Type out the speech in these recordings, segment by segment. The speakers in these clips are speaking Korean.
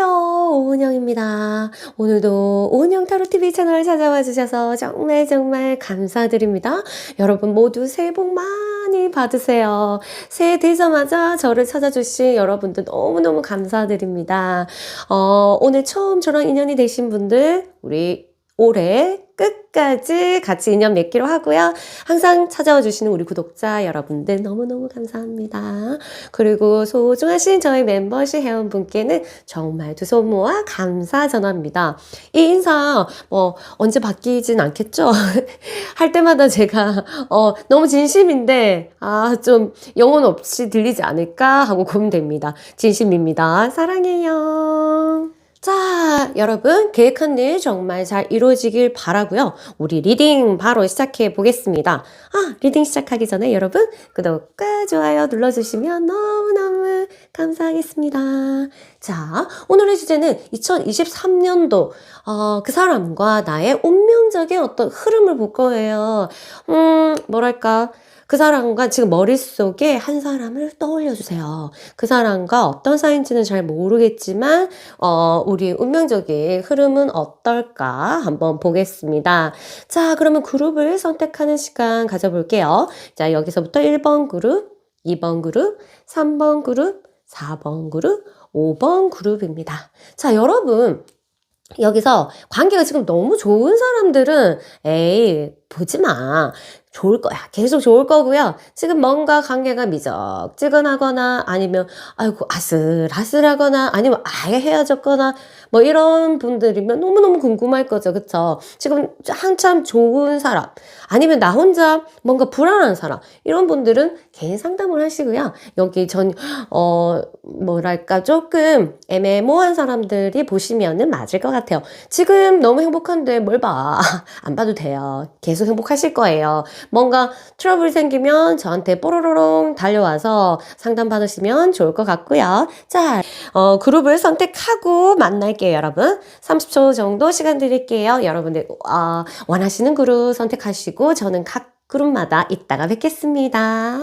안녕하세요. 오은영입니다. 오늘도 오은영 타로TV 채널 찾아와 주셔서 정말 감사드립니다. 여러분 모두 새해 복 많이 받으세요. 새해 되자마자 저를 찾아주신 여러분들 너무너무 감사드립니다. 오늘 처음 저랑 인연이 되신 분들, 우리 올해 끝까지 같이 인연 맺기로 하고요. 항상 찾아와 주시는 우리 구독자 여러분들 너무너무 감사합니다. 그리고 소중하신 저희 멤버십 회원분께는 정말 두 손 모아 감사 전합니다. 이 인사 언제 바뀌진 않겠죠? 할 때마다 제가 너무 진심인데 좀 영혼 없이 들리지 않을까 하고 고민됩니다. 진심입니다. 사랑해요. 자, 여러분 계획한 일 정말 잘 이루어지길 바라고요. 우리 리딩 바로 시작해 보겠습니다. 리딩 시작하기 전에 여러분 구독과 좋아요 눌러주시면 너무너무 감사하겠습니다. 자, 오늘의 주제는 2023년도 그 사람과 나의 운명적인 어떤 흐름을 볼 거예요. 뭐랄까, 그 사람과 지금 머릿속에 한 사람을 떠올려 주세요. 그 사람과 어떤 사이인지는 잘 모르겠지만 우리 운명적인 흐름은 어떨까 한번 보겠습니다. 자, 그러면 그룹을 선택하는 시간 가져볼게요. 자, 여기서부터 1번 그룹, 2번 그룹, 3번 그룹, 4번 그룹, 5번 그룹입니다. 자, 여러분 여기서 관계가 지금 너무 좋은 사람들은 에이 보지 마. 좋을 거야. 계속 좋을 거고요. 지금 뭔가 관계가 미적지근하거나 아니면 아이고 아슬아슬하거나 아니면 아예 헤어졌거나 뭐 이런 분들이면 너무너무 궁금할 거죠. 그쵸? 지금 한참 좋은 사람 아니면 나 혼자 뭔가 불안한 사람 이런 분들은 개인 상담을 하시고요. 여기 뭐랄까 조금 애매모호한 사람들이 보시면은 맞을 것 같아요. 지금 너무 행복한데 뭘 봐. 안 봐도 돼요. 계속 행복하실 거예요. 뭔가 트러블이 생기면 저한테 뽀로로롱 달려와서 상담 받으시면 좋을 것 같고요. 자, 그룹을 선택하고 만날게요, 여러분. 30초 정도 시간 드릴게요. 여러분들 원하시는 그룹 선택하시고 저는 각 그룹마다 이따가 뵙겠습니다.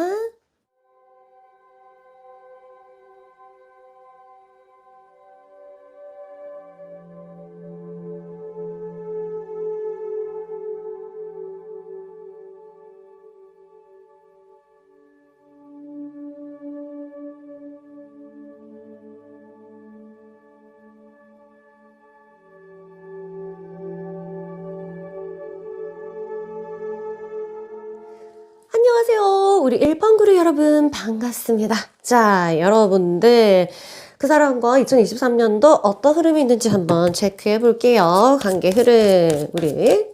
안녕하세요. 우리 1번 그룹 여러분 반갑습니다. 자, 여러분들 그 사람과 2023년도 어떤 흐름이 있는지 한번 체크해 볼게요. 관계 흐름 우리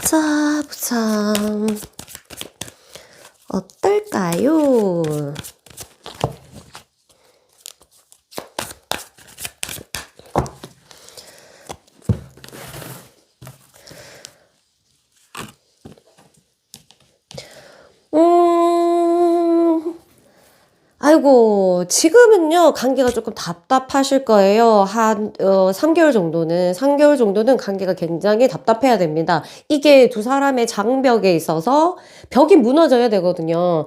자, 보자. 어떨까요? 아이고, 지금은요, 관계가 조금 답답하실 거예요. 한, 3개월 정도는 관계가 굉장히 답답해야 됩니다. 이게 두 사람의 장벽에 있어서 벽이 무너져야 되거든요.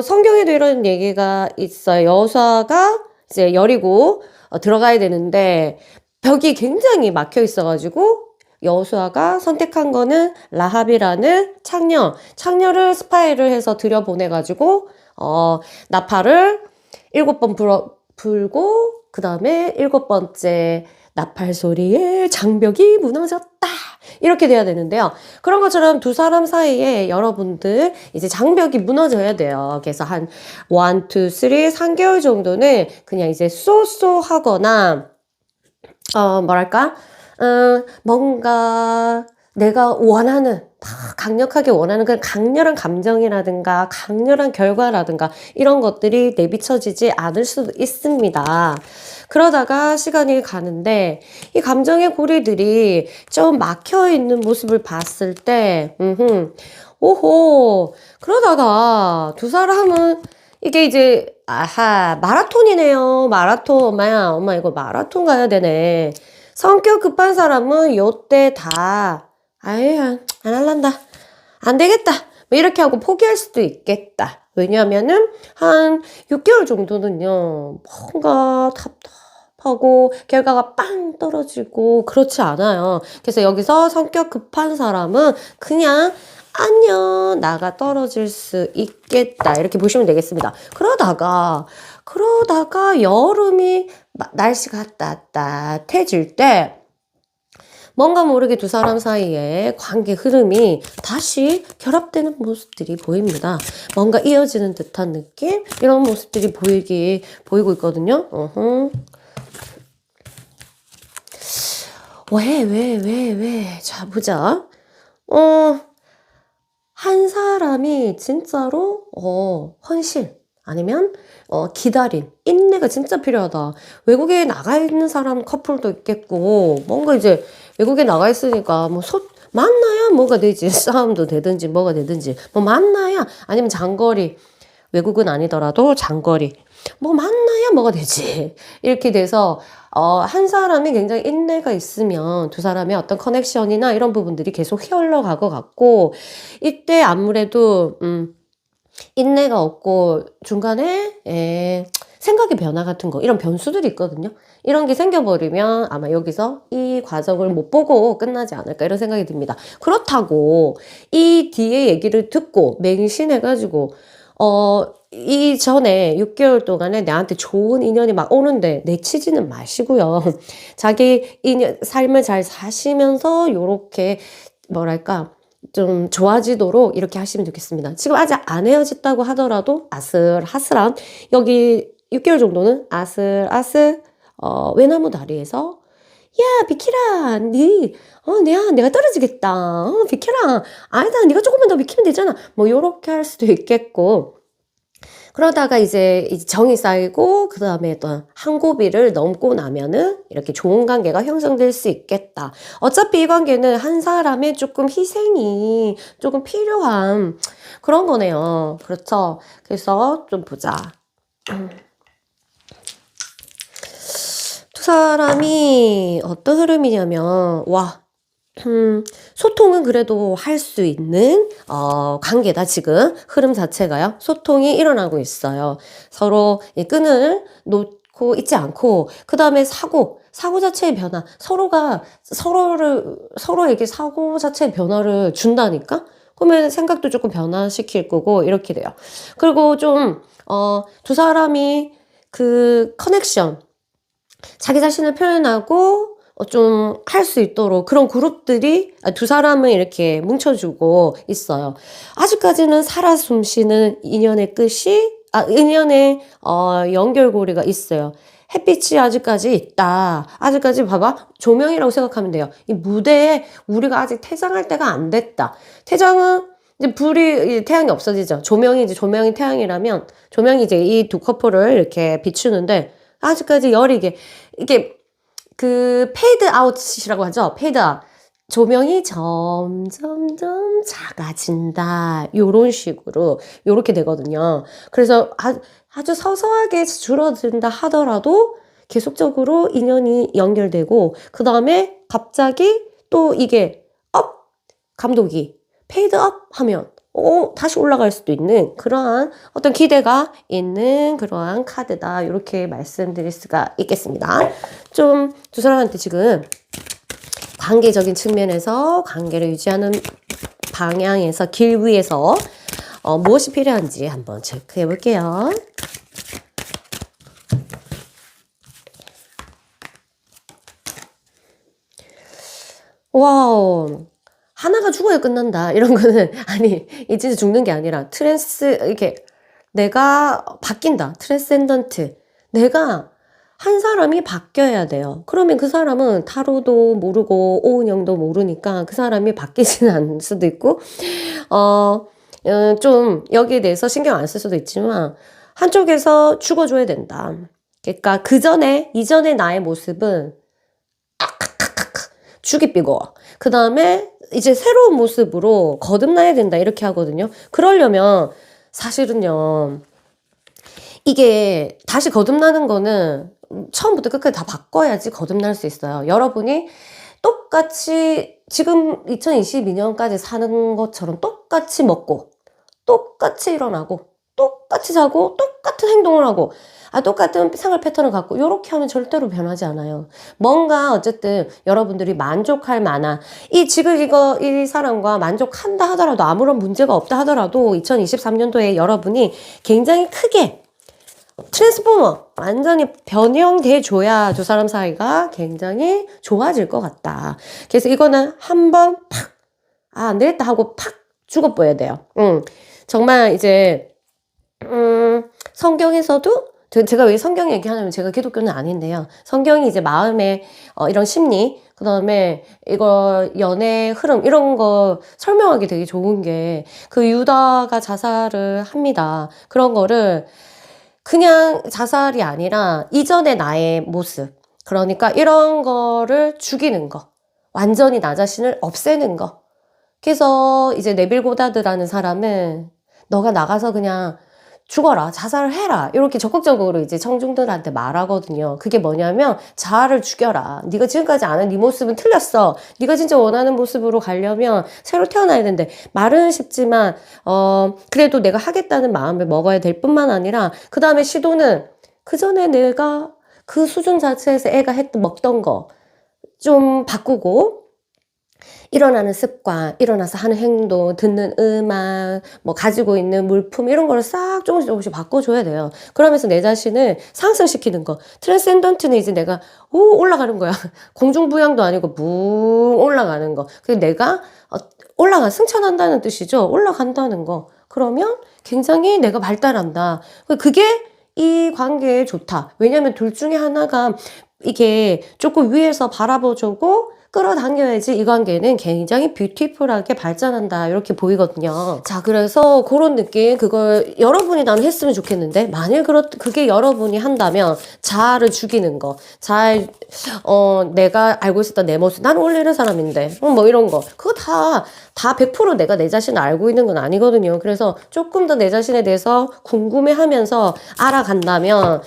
성경에도 이런 얘기가 있어요. 여호수아가 이제 여리고 들어가야 되는데 벽이 굉장히 막혀 있어가지고 여호수아가 선택한 거는 라합이라는 창녀를 스파이를 해서 들여보내가지고 나팔을 7번 불고 그 다음에 7번째 나팔 소리에 장벽이 무너졌다. 이렇게 돼야 되는데요. 그런 것처럼 두 사람 사이에 여러분들 이제 장벽이 무너져야 돼요. 그래서 한 1, 2, 3, 3개월 정도는 그냥 이제 쏘쏘하거나 뭐랄까 뭔가 내가 원하는 강력하게 원하는 그런 강렬한 감정이라든가 강렬한 결과라든가 이런 것들이 내비쳐지지 않을 수도 있습니다. 그러다가 시간이 가는데 이 감정의 고리들이 좀 막혀있는 모습을 봤을 때 오호 그러다가 두 사람은 이게 이제 마라톤이네요. 마라톤. 엄마 이거 마라톤 가야 되네. 성격 급한 사람은 요때 안 할란다. 안 되겠다. 뭐 이렇게 하고 포기할 수도 있겠다. 왜냐면은 한 6개월 정도는요, 뭔가 하고 결과가 빵 떨어지고 그렇지 않아요. 그래서 여기서 성격 급한 사람은 그냥 안녕 나가 떨어질 수 있겠다 이렇게 보시면 되겠습니다. 그러다가 여름이 날씨가 따뜻해질 때 뭔가 모르게 두 사람 사이에 관계 흐름이 다시 결합되는 모습들이 보입니다. 뭔가 이어지는 듯한 느낌? 이런 모습들이 보이고 있거든요. 왜? 자, 보자. 한 사람이 진짜로, 헌신, 아니면, 기다림, 인내가 진짜 필요하다. 외국에 나가 있는 사람 커플도 있겠고, 뭔가 이제 외국에 나가 있으니까, 만나야 뭐가 되지. 싸움도 되든지 뭐가 되든지. 만나야, 아니면 장거리, 외국은 아니더라도 장거리. 만나야 뭐가 되지. 이렇게 돼서, 한 사람이 굉장히 인내가 있으면 두 사람의 어떤 커넥션이나 이런 부분들이 계속 흘러갈 것 같고, 이때 아무래도, 인내가 없고, 중간에, 생각의 변화 같은 거, 이런 변수들이 있거든요. 이런 게 생겨버리면 아마 여기서 이 과정을 못 보고 끝나지 않을까, 이런 생각이 듭니다. 그렇다고, 이 뒤에 얘기를 듣고, 맹신해가지고, 이전에 6개월 동안에 나한테 좋은 인연이 막 오는데 내치지는 마시고요. 자기 삶을 잘 사시면서 요렇게 뭐랄까 좀 좋아지도록 이렇게 하시면 좋겠습니다. 지금 아직 안 헤어졌다고 하더라도 아슬아슬한 여기 6개월 정도는 아슬아슬 외나무 다리에서 야 비키라 내가 떨어지겠다 비켜라 아니다 네가 조금만 더 비키면 되잖아 요렇게 할 수도 있겠고 그러다가 이제 정이 쌓이고 그 다음에 또 한 고비를 넘고 나면은 이렇게 좋은 관계가 형성될 수 있겠다. 어차피 이 관계는 한 사람의 조금 희생이 조금 필요한 그런 거네요. 그렇죠? 그래서 좀 보자. 두 사람이 어떤 흐름이냐면 소통은 그래도 할 수 있는 관계다 지금 흐름 자체가요. 소통이 일어나고 있어요. 서로 이 끈을 놓고 있지 않고 그 다음에 사고 자체의 변화 서로에게 사고 자체의 변화를 준다니까 그러면 생각도 조금 변화시킬 거고 이렇게 돼요. 그리고 좀 두 사람이 그 커넥션 자기 자신을 표현하고 좀 할 수 있도록 그런 그룹들이 두 사람을 이렇게 뭉쳐주고 있어요. 아직까지는 살아 숨쉬는 인연의 인연의 연결고리가 있어요. 햇빛이 아직까지 있다. 아직까지 봐봐. 조명이라고 생각하면 돼요. 이 무대에 우리가 아직 퇴장할 때가 안 됐다. 퇴장은 이제 태양이 없어지죠. 조명이 태양이라면 조명이 이제 이 두 커플을 이렇게 비추는데 아직까지 이게 그 페이드 아웃이라고 하죠. 페이드 아웃. 조명이 점점점 작아진다. 요런 식으로 요렇게 되거든요. 그래서 아주 서서하게 줄어든다 하더라도 계속적으로 인연이 연결되고 그 다음에 갑자기 또 이게 감독이 페이드 업 하면 다시 올라갈 수도 있는 그러한 어떤 기대가 있는 그러한 카드다. 이렇게 말씀드릴 수가 있겠습니다. 좀 두 사람한테 지금 관계적인 측면에서 관계를 유지하는 방향에서 길 위에서 무엇이 필요한지 한번 체크해 볼게요. 와우. 하나가 죽어야 끝난다. 이런 거는, 아니, 이 진짜 죽는 게 아니라, 이렇게, 내가 바뀐다. 트랜센던트. 내가 한 사람이 바뀌어야 돼요. 그러면 그 사람은 타로도 모르고, 오은영도 모르니까 그 사람이 바뀌지는 않을 수도 있고, 좀 여기에 대해서 신경 안 쓸 수도 있지만, 한쪽에서 죽어줘야 된다. 그러니까 이전의 나의 모습은, 죽이 삐고, 그 다음에 이제 새로운 모습으로 거듭나야 된다 이렇게 하거든요. 그러려면 사실은요 이게 다시 거듭나는 거는 처음부터 끝까지 다 바꿔야지 거듭날 수 있어요. 여러분이 똑같이 지금 2022년까지 사는 것처럼 똑같이 먹고 똑같이 일어나고 똑같이 자고 똑같은 행동을 하고 똑같은 생활 패턴을 갖고 요렇게 하면 절대로 변하지 않아요. 뭔가 어쨌든 여러분들이 만족할 만한 지금 이 사람과 만족한다 하더라도 아무런 문제가 없다 하더라도 2023년도에 여러분이 굉장히 크게 트랜스포머 완전히 변형돼 줘야 두 사람 사이가 굉장히 좋아질 것 같다. 그래서 이거는 한번 팍 안 되겠다 하고 팍 죽어버려야 돼요. 정말 이제 성경에서도 제가 왜 성경 얘기하냐면 제가 기독교는 아닌데요. 성경이 이제 마음의 이런 심리, 그 다음에 이거 연애 흐름 이런 거 설명하기 되게 좋은 게 그 유다가 자살을 합니다. 그런 거를 그냥 자살이 아니라 이전의 나의 모습, 그러니까 이런 거를 죽이는 거, 완전히 나 자신을 없애는 거. 그래서 이제 네빌 고다드라는 사람은 너가 나가서 그냥 죽어라, 자살을 해라, 이렇게 적극적으로 이제 청중들한테 말하거든요. 그게 뭐냐면 자아를 죽여라. 네가 지금까지 아는 네 모습은 틀렸어. 네가 진짜 원하는 모습으로 가려면 새로 태어나야 되는데 말은 쉽지만 그래도 내가 하겠다는 마음을 먹어야 될 뿐만 아니라 그 다음에 시도는 그 전에 내가 그 수준 자체에서 애가 먹던 거 좀 바꾸고 일어나는 습관, 일어나서 하는 행동, 듣는 음악, 뭐 가지고 있는 물품 이런 거를 싹 조금씩 바꿔줘야 돼요. 그러면서 내 자신을 상승시키는 거. 트랜센던트는 이제 내가 올라가는 거야. 공중부양도 아니고 붕 올라가는 거. 그래서 내가 승천한다는 뜻이죠. 올라간다는 거. 그러면 굉장히 내가 발달한다. 그게 이 관계에 좋다. 왜냐면 둘 중에 하나가 이게 조금 위에서 바라봐주고 끌어당겨야지 이 관계는 굉장히 뷰티풀하게 발전한다 이렇게 보이거든요. 자, 그래서 그런 느낌 그걸 여러분이 나는 했으면 좋겠는데 만일 그게 여러분이 한다면 자아를 죽이는 거, 내가 알고 있었던 내 모습, 나는 원래 이런 사람인데 뭐 이런 거 그거 다 100% 내가 내 자신을 알고 있는 건 아니거든요. 그래서 조금 더 내 자신에 대해서 궁금해하면서 알아간다면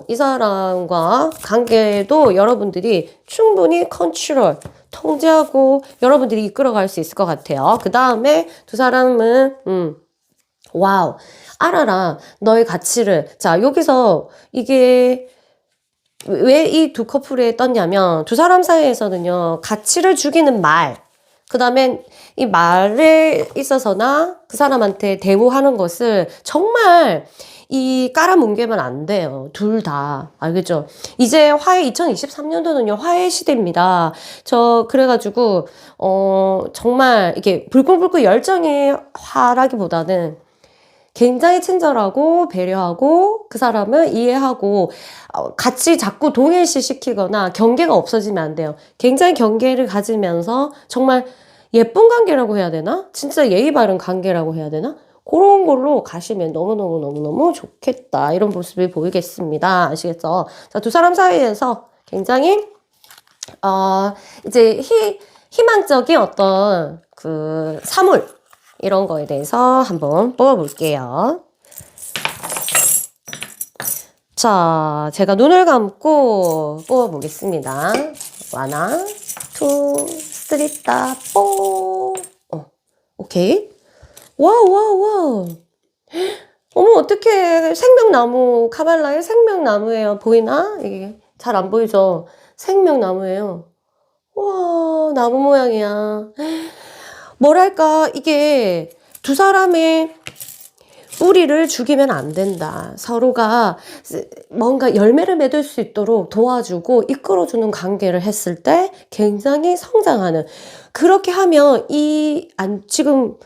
이 사람과 관계도 여러분들이 충분히 컨트롤, 통제하고 여러분들이 이끌어갈 수 있을 것 같아요. 그 다음에 두 사람은 와우, 알아라 너의 가치를. 자, 여기서 이게 왜 이 두 커플에 떴냐면 두 사람 사이에서는요 가치를 죽이는 말, 그 다음에 이 말에 있어서나 그 사람한테 대우하는 것을 정말 깔아뭉개면 안 돼요. 둘 다. 알겠죠? 이제 2023년도는요, 화해 시대입니다. 그래가지고, 정말, 이게 불끈불끈 열정의 화라기보다는 굉장히 친절하고 배려하고 그 사람을 이해하고 같이 자꾸 동일시 시키거나 경계가 없어지면 안 돼요. 굉장히 경계를 가지면서 정말 예쁜 관계라고 해야 되나? 진짜 예의 바른 관계라고 해야 되나? 그런 걸로 가시면 너무너무 좋겠다. 이런 모습이 보이겠습니다. 아시겠죠? 자, 두 사람 사이에서 굉장히, 이제 희망적인 어떤 사물, 이런 거에 대해서 한번 뽑아볼게요. 자, 제가 눈을 감고 뽑아보겠습니다. 하나, 투, 쓰리, 따, 뽀. 오케이. 와우. 어머, 어떡해. 생명나무, 카발라의 생명나무예요. 보이나? 이게 잘 안 보이죠? 생명나무예요. 와, 나무 모양이야. 뭐랄까, 이게 두 사람의 뿌리를 죽이면 안 된다. 서로가 뭔가 열매를 맺을 수 있도록 도와주고 이끌어주는 관계를 했을 때 굉장히 성장하는. 그렇게 하면 지금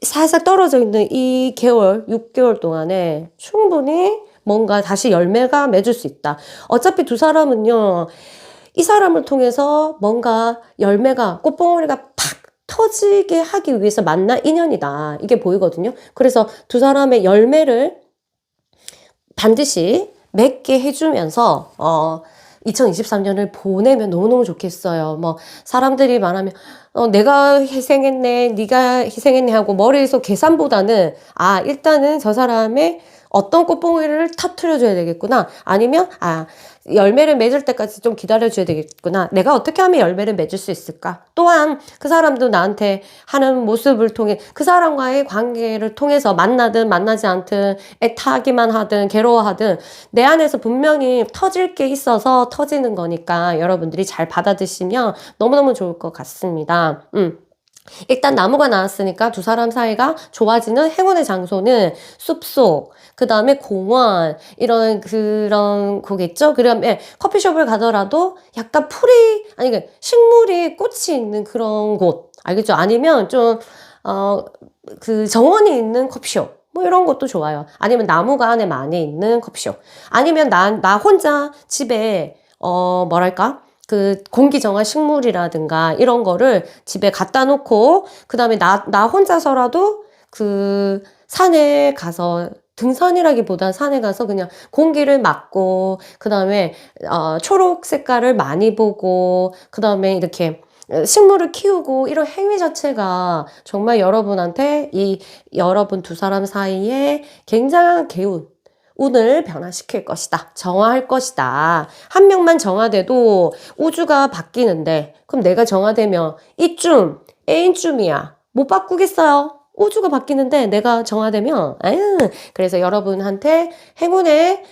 살살 떨어져 있는 이 6개월 동안에 충분히 뭔가 다시 열매가 맺을 수 있다. 어차피 두 사람은요, 이 사람을 통해서 뭔가 열매가, 꽃봉오리가 팍 터지게 하기 위해서 만난 인연이다. 이게 보이거든요. 그래서 두 사람의 열매를 반드시 맺게 해주면서 2023년을 보내면 너무너무 좋겠어요. 뭐 사람들이 말하면 내가 희생했네, 네가 희생했네 하고 머리에서 계산보다는 일단은 저 사람의 어떤 꽃봉오리를 터트려줘야 되겠구나. 아니면 열매를 맺을 때까지 좀 기다려줘야 되겠구나. 내가 어떻게 하면 열매를 맺을 수 있을까? 또한 그 사람도 나한테 하는 모습을 통해 그 사람과의 관계를 통해서 만나든 만나지 않든 애타기만 하든 괴로워하든 내 안에서 분명히 터질 게 있어서 터지는 거니까 여러분들이 잘 받아들이시면 너무너무 좋을 것 같습니다. 일단 나무가 나왔으니까 두 사람 사이가 좋아지는 행운의 장소는 숲속, 그 다음에 공원, 이런 그런 거겠죠? 그다음에 커피숍을 가더라도 약간 아니, 식물이 꽃이 있는 그런 곳, 알겠죠? 아니면 좀, 정원이 있는 커피숍. 뭐 이런 것도 좋아요. 아니면 나무가 안에 많이 있는 커피숍. 아니면 나 혼자 집에, 뭐랄까? 공기정화 식물이라든가 이런 거를 집에 갖다 놓고, 그 다음에 나 혼자서라도 산에 가서, 등산이라기보다 산에 가서 그냥 공기를 맡고, 그 다음에, 초록 색깔을 많이 보고, 그 다음에 이렇게 식물을 키우고, 이런 행위 자체가 정말 여러분한테 여러분 두 사람 사이에 굉장한 운을 변화시킬 것이다. 정화할 것이다. 한 명만 정화돼도 우주가 바뀌는데, 그럼 내가 정화되면 애인쯤이야. 못 바꾸겠어요. 우주가 바뀌는데 내가 정화되면, 그래서 여러분한테 행운의,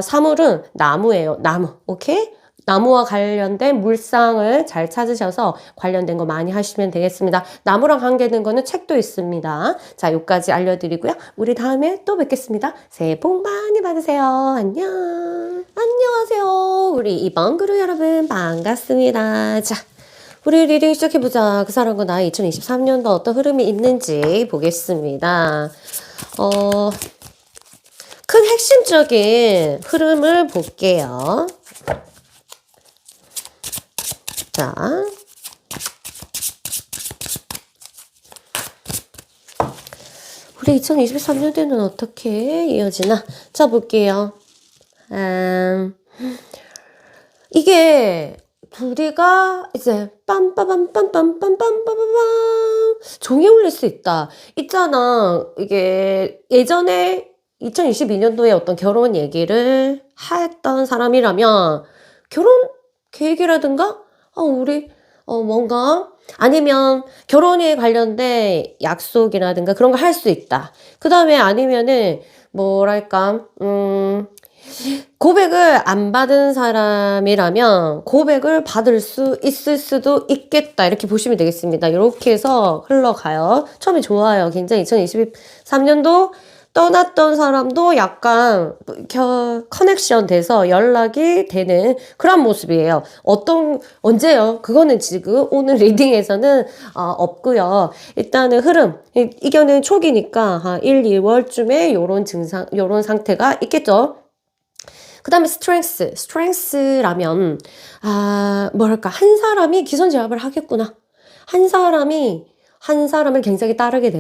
사물은 나무예요. 나무. 오케이? 나무와 관련된 물상을 잘 찾으셔서 관련된 거 많이 하시면 되겠습니다. 나무랑 관계된 거는 책도 있습니다. 자, 여기까지 알려드리고요. 우리 다음에 또 뵙겠습니다. 새해 복 많이 받으세요. 안녕. 안녕하세요. 우리 이번 그룹 여러분 반갑습니다. 자, 우리 리딩 시작해보자. 그 사람과 나의 2023년도 어떤 흐름이 있는지 보겠습니다. 큰 핵심적인 흐름을 볼게요. 자, 우리 2023년도에는 어떻게 이어지나? 자, 볼게요. 이게 둘이가 이제 빰빠밤빰빰빰빰빰빰빰 종이 울릴 수 있다. 있잖아. 이게 예전에 2022년도에 어떤 결혼 얘기를 했던 사람이라면 결혼 계획이라든가 우리 뭔가 아니면 결혼에 관련된 약속이라든가 그런 거 할 수 있다. 그 다음에 아니면은 뭐랄까 고백을 안 받은 사람이라면 고백을 받을 수 있을 수도 있겠다. 이렇게 보시면 되겠습니다. 이렇게 해서 흘러가요. 처음에 좋아요. 굉장히 2023년도 떠났던 사람도 약간 커넥션 돼서 연락이 되는 그런 모습이에요. 언제요? 그거는 지금 오늘 리딩에서는 없고요. 일단은 흐름, 이거는 초기니까 한 1, 2월쯤에 요런 상태가 있겠죠. 그 다음에 스트렝스라면 뭐랄까 한 사람이 기선제압을 하겠구나. 한 사람을 굉장히 따르게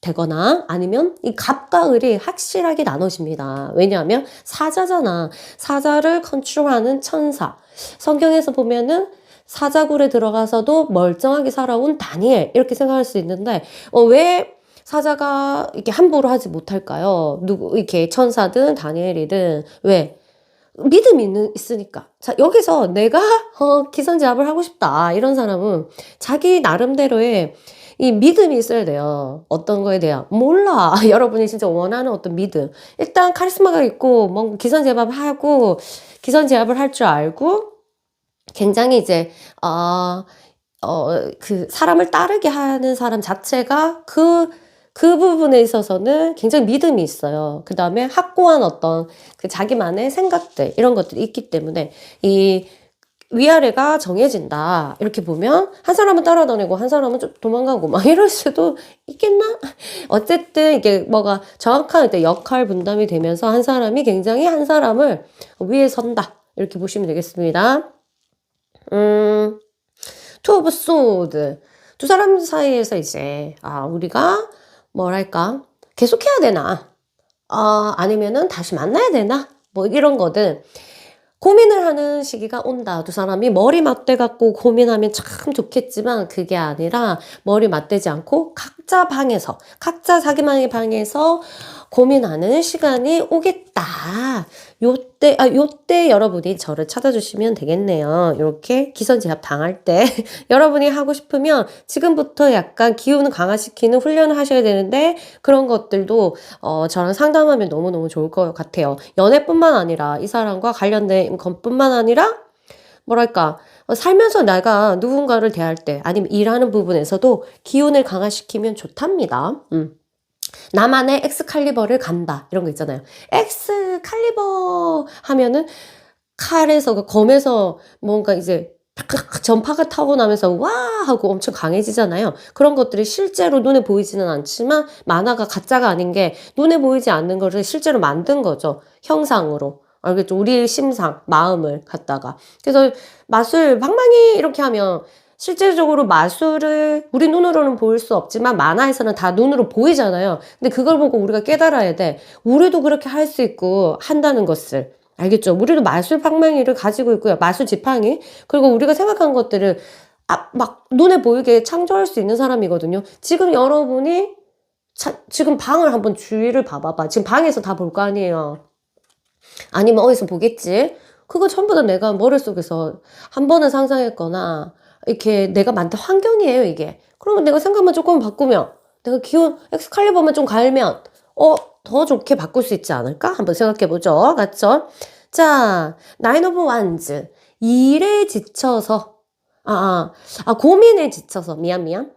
되거나 아니면 이 갑과 을이 확실하게 나눠집니다. 왜냐하면 사자잖아. 사자를 컨트롤하는 천사. 성경에서 보면은 사자굴에 들어가서도 멀쩡하게 살아온 다니엘 이렇게 생각할 수 있는데 왜 사자가 이렇게 함부로 하지 못할까요? 이렇게 천사든 다니엘이든 왜? 믿음이 있으니까. 자, 여기서 내가 기선제압을 하고 싶다. 이런 사람은 자기 나름대로의 이 믿음이 있어야 돼요. 어떤 거에 대한 몰라. 여러분이 진짜 원하는 어떤 믿음. 일단 카리스마가 있고 뭔가 기선제압을 할 줄 알고 굉장히 이제 사람을 따르게 하는 사람 자체가 그 부분에 있어서는 굉장히 믿음이 있어요. 그 다음에 확고한 어떤 자기만의 생각들, 이런 것들이 있기 때문에 이 위아래가 정해진다. 이렇게 보면 한 사람은 따라다니고 한 사람은 좀 도망가고 막 이럴 수도 있겠나? 어쨌든 이게 뭐가 정확한 역할 분담이 되면서 한 사람이 굉장히 한 사람을 위에 선다. 이렇게 보시면 되겠습니다. 투 오브 소드. 두 사람 사이에서 이제 우리가 뭐랄까 계속해야 되나 아니면은 다시 만나야 되나 뭐 이런 거든 고민을 하는 시기가 온다. 두 사람이 머리 맞대갖고 고민하면 참 좋겠지만 그게 아니라 머리 맞대지 않고 각자 자기만의 방에서 고민하는 시간이 오겠다. 요때 여러분이 저를 찾아주시면 되겠네요. 이렇게 기선제압 당할 때 여러분이 하고 싶으면 지금부터 약간 기운을 강화시키는 훈련을 하셔야 되는데 그런 것들도 저랑 상담하면 너무너무 좋을 것 같아요. 연애뿐만 아니라 이 사람과 관련된 것뿐만 아니라 뭐랄까 살면서 내가 누군가를 대할 때 아니면 일하는 부분에서도 기운을 강화시키면 좋답니다. 나만의 엑스칼리버를 간다 이런 거 있잖아요. 엑스칼리버 하면은 칼에서 그 검에서 뭔가 이제 탁탁 전파가 타고 나면서 와 하고 엄청 강해지잖아요. 그런 것들이 실제로 눈에 보이지는 않지만 만화가 가짜가 아닌 게 눈에 보이지 않는 거를 실제로 만든 거죠. 형상으로. 알겠죠? 우리의 심상, 마음을 갖다가. 그래서 마술 방망이 이렇게 하면 실제적으로 마술을 우리 눈으로는 보일 수 없지만 만화에서는 다 눈으로 보이잖아요. 근데 그걸 보고 우리가 깨달아야 돼. 우리도 그렇게 할 수 있고 한다는 것을. 알겠죠? 우리도 마술 방망이를 가지고 있고요. 마술 지팡이. 그리고 우리가 생각한 것들을 막 눈에 보이게 창조할 수 있는 사람이거든요. 지금 여러분이 지금 방을 한번 주위를 봐봐봐. 지금 방에서 다 볼 거 아니에요. 아니면 어디서 보겠지? 그거 전부 다 내가 머릿속에서 한 번은 상상했거나 이렇게 내가 만든 환경이에요, 이게. 그러면 내가 생각만 조금 바꾸면, 내가 기운, 엑스칼리버만 좀 갈면, 더 좋게 바꿀 수 있지 않을까? 한번 생각해보죠. 맞죠? 자, 나인 오브 완즈. 일에 지쳐서, 고민에 지쳐서, 미안.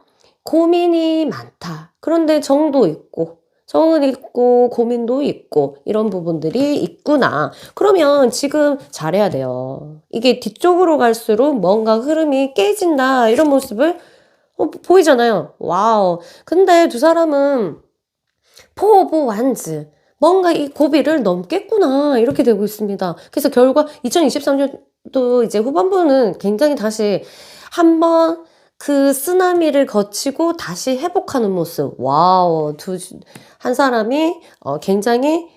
고민이 많다. 그런데 정도 있고, 정은 있고, 고민도 있고, 이런 부분들이 있구나. 그러면 지금 잘해야 돼요. 이게 뒤쪽으로 갈수록 뭔가 흐름이 깨진다. 이런 모습을 보이잖아요. 와우. 근데 두 사람은 포 오브 완즈. 뭔가 이 고비를 넘겠구나. 이렇게 되고 있습니다. 그래서 결과 2023년도 이제 후반부는 굉장히 다시 한번 그 쓰나미를 거치고 다시 회복하는 모습. 와우. 한 사람이 굉장히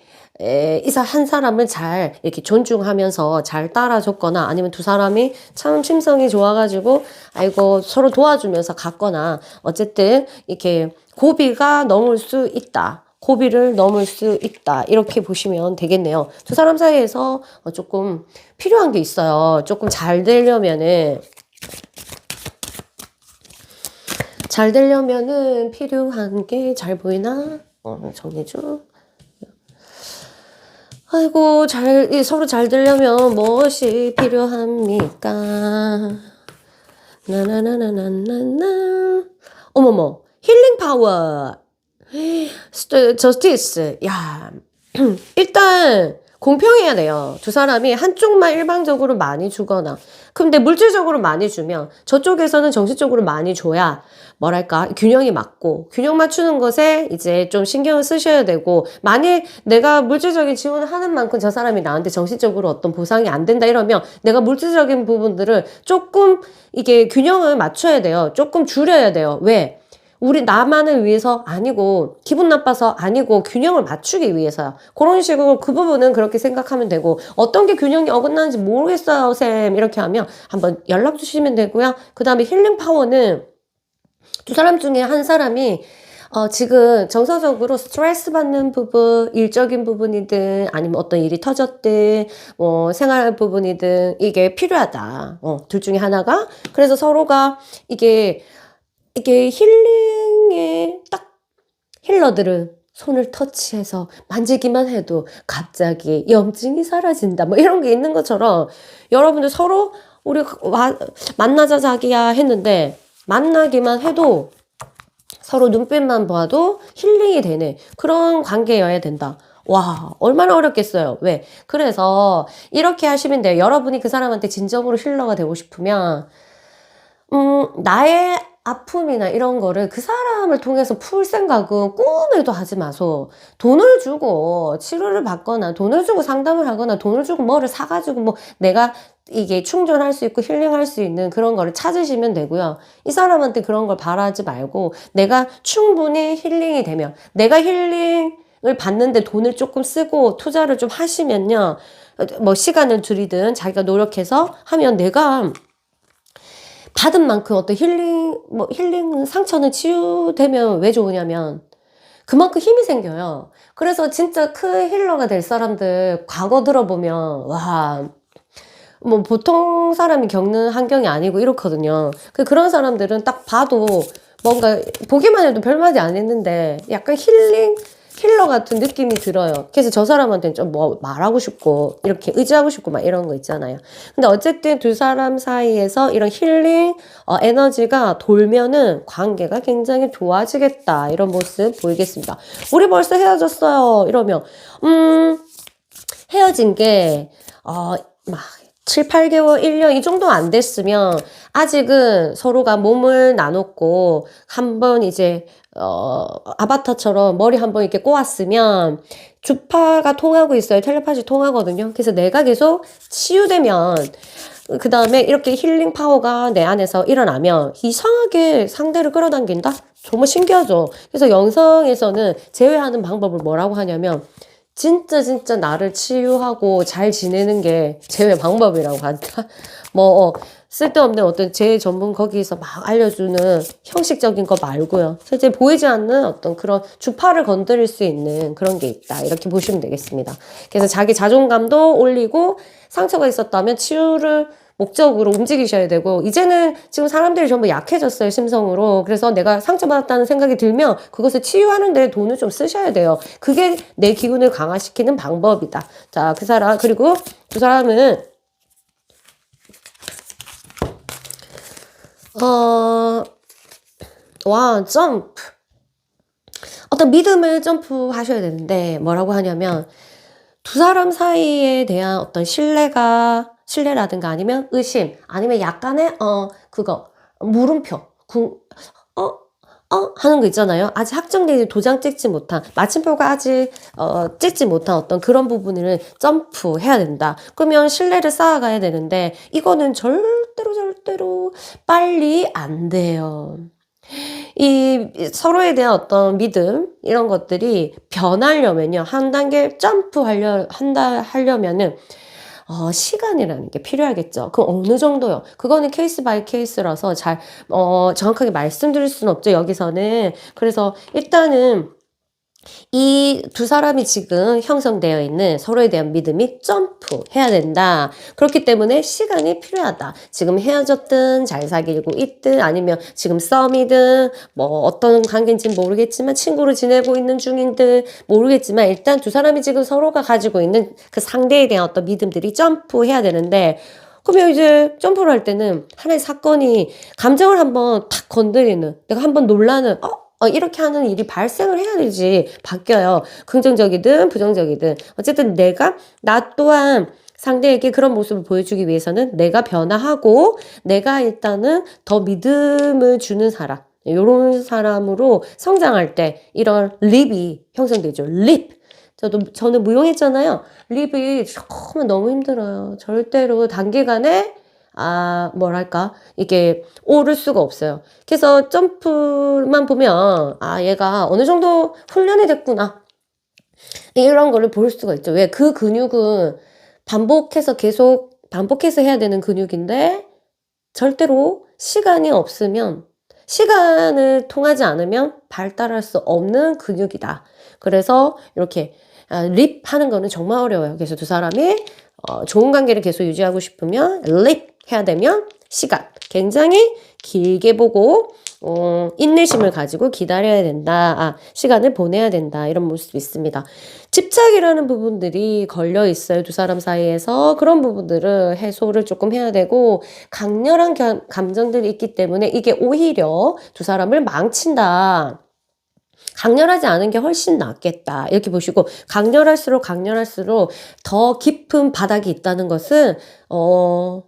한 사람을 잘 이렇게 존중하면서 잘 따라줬거나 아니면 두 사람이 참 심성이 좋아가지고 아이고 서로 도와주면서 갔거나 어쨌든 이렇게 고비가 넘을 수 있다. 고비를 넘을 수 있다. 이렇게 보시면 되겠네요. 두 사람 사이에서 조금 필요한 게 있어요. 조금 잘 되려면은 필요한 게 잘 보이나? 정리 좀. 아이고, 서로 잘 되려면 무엇이 필요합니까? 나나나나나나나. 어머머, 힐링 파워. 저스티스. 야, 일단 공평해야 돼요. 두 사람이 한쪽만 일방적으로 많이 주거나. 근데 물질적으로 많이 주면 저쪽에서는 정신적으로 많이 줘야 뭐랄까 균형이 맞고 균형 맞추는 것에 이제 좀 신경을 쓰셔야 되고 만일 내가 물질적인 지원을 하는 만큼 저 사람이 나한테 정신적으로 어떤 보상이 안 된다 이러면 내가 물질적인 부분들을 조금 이게 균형을 맞춰야 돼요. 조금 줄여야 돼요. 왜? 나만을 위해서 아니고 기분 나빠서 아니고 균형을 맞추기 위해서요. 그런 식으로 그 부분은 그렇게 생각하면 되고 어떤 게 균형이 어긋나는지 모르겠어요 쌤 이렇게 하면 한번 연락 주시면 되고요. 그 다음에 힐링 파워는 두 사람 중에 한 사람이 지금 정서적으로 스트레스 받는 부분, 일적인 부분이든 아니면 어떤 일이 터졌든 생활 부분이든 이게 필요하다. 둘 중에 하나가. 그래서 서로가 이게 힐링에 딱 힐러들은 손을 터치해서 만지기만 해도 갑자기 염증이 사라진다. 뭐 이런 게 있는 것처럼 여러분들 서로 우리 만나자 자기야 했는데 만나기만 해도 서로 눈빛만 봐도 힐링이 되네. 그런 관계여야 된다. 와, 얼마나 어렵겠어요. 왜? 그래서 이렇게 하시면 돼요. 여러분이 그 사람한테 진정으로 힐러가 되고 싶으면 나의 아픔이나 이런 거를 그 사람을 통해서 풀 생각은 꿈에도 하지 마소. 돈을 주고 치료를 받거나 돈을 주고 상담을 하거나 돈을 주고 뭐를 사가지고 뭐 내가 이게 충전할 수 있고 힐링할 수 있는 그런 거를 찾으시면 되고요. 이 사람한테 그런 걸 바라지 말고 내가 충분히 힐링이 되면 내가 힐링을 받는데 돈을 조금 쓰고 투자를 좀 하시면요. 뭐 시간을 들이든 자기가 노력해서 하면 내가 받은 만큼 어떤 힐링 상처는 치유되면 왜 좋으냐면, 그만큼 힘이 생겨요. 그래서 진짜 큰 힐러가 될 사람들 과거 들어보면 와 뭐 보통 사람이 겪는 환경이 아니고 이렇거든요. 그런 사람들은 딱 봐도 뭔가 보기만 해도 별말이 안 했는데 약간 힐러 같은 느낌이 들어요. 그래서 저 사람한테는 좀 뭐 말하고 싶고 이렇게 의지하고 싶고 막 이런 거 있잖아요. 근데 어쨌든 두 사람 사이에서 이런 힐링 에너지가 돌면은 관계가 굉장히 좋아지겠다 이런 모습 보이겠습니다. 우리 벌써 헤어졌어요 이러면 헤어진 게 막 7, 8개월, 1년 이 정도 안 됐으면 아직은 서로가 몸을 나눴고 한번 이제 아바타처럼 머리 한번 이렇게 꼬았으면 주파가 통하고 있어요. 텔레파시 통하거든요. 그래서 내가 계속 치유되면 그 다음에 이렇게 힐링 파워가 내 안에서 일어나면 이상하게 상대를 끌어당긴다? 정말 신기하죠. 그래서 영성에서는 제외하는 방법을 뭐라고 하냐면 진짜 나를 치유하고 잘 지내는 게 제외 방법이라고 한다. 뭐 쓸데없는 어떤 제 전문 거기서 막 알려주는 형식적인 거 말고요. 실제 보이지 않는 어떤 그런 주파를 건드릴 수 있는 그런 게 있다. 이렇게 보시면 되겠습니다. 그래서 자기 자존감도 올리고 상처가 있었다면 치유를 목적으로 움직이셔야 되고 이제는 지금 사람들이 전부 약해졌어요. 심성으로. 그래서 내가 상처받았다는 생각이 들면 그것을 치유하는 데 돈을 좀 쓰셔야 돼요. 그게 내 기운을 강화시키는 방법이다. 자, 그 사람 그리고 두 사람은 점프. 어떤 믿음을 점프하셔야 되는데 뭐라고 하냐면 두 사람 사이에 대한 어떤 신뢰라든가 아니면 의심, 아니면 약간의, 물음표, 하는 거 있잖아요. 아직 확정되지 도장 찍지 못한, 마침표가 아직, 찍지 못한 어떤 그런 부분을 점프해야 된다. 그러면 신뢰를 쌓아가야 되는데, 이거는 절대로 빨리 안 돼요. 이 서로에 대한 어떤 믿음 이런 것들이 변하려면요 한 단계 하려면은 시간이라는 게 필요하겠죠. 그럼 어느 정도요? 그거는 케이스 바이 케이스라서 잘 정확하게 말씀드릴 수는 없죠 여기서는. 그래서 일단은 이 두 사람이 지금 형성되어 있는 서로에 대한 믿음이 점프해야 된다. 그렇기 때문에 시간이 필요하다. 지금 헤어졌든 잘 사귀고 있든 아니면 지금 썸이든 뭐 어떤 관계인지는 모르겠지만 친구로 지내고 있는 중인들 모르겠지만 일단 두 사람이 지금 서로가 가지고 있는 그 상대에 대한 어떤 믿음들이 점프해야 되는데 그러면 이제 점프를 할 때는 하나의 사건이 감정을 한번 탁 건드리는 내가 한번 놀라는 이렇게 하는 일이 발생을 해야 되지 바뀌어요. 긍정적이든 부정적이든 어쨌든 나 또한 상대에게 그런 모습을 보여주기 위해서는 내가 변화하고 내가 일단은 더 믿음을 주는 사람 이런 사람으로 성장할 때 이런 립이 형성되죠. 립. 저는 무용했잖아요. 립이 조금은 너무 힘들어요. 절대로 단기간에 뭐랄까, 이게 오를 수가 없어요. 그래서 점프만 보면, 얘가 어느 정도 훈련이 됐구나. 이런 거를 볼 수가 있죠. 왜? 그 근육은 반복해서 해야 되는 근육인데, 절대로 시간이 없으면, 시간을 통하지 않으면 발달할 수 없는 근육이다. 그래서 이렇게 립 하는 거는 정말 어려워요. 그래서 두 사람이 좋은 관계를 계속 유지하고 싶으면 립 해야 되면 시간 굉장히 길게 보고 인내심을 가지고 기다려야 된다. 시간을 보내야 된다. 이런 모습이 있습니다. 집착이라는 부분들이 걸려 있어요. 두 사람 사이에서. 그런 부분들을 해소를 조금 해야 되고 강렬한 감정들이 있기 때문에 이게 오히려 두 사람을 망친다. 강렬하지 않은 게 훨씬 낫겠다. 이렇게 보시고 강렬할수록 더 깊은 바닥이 있다는 것은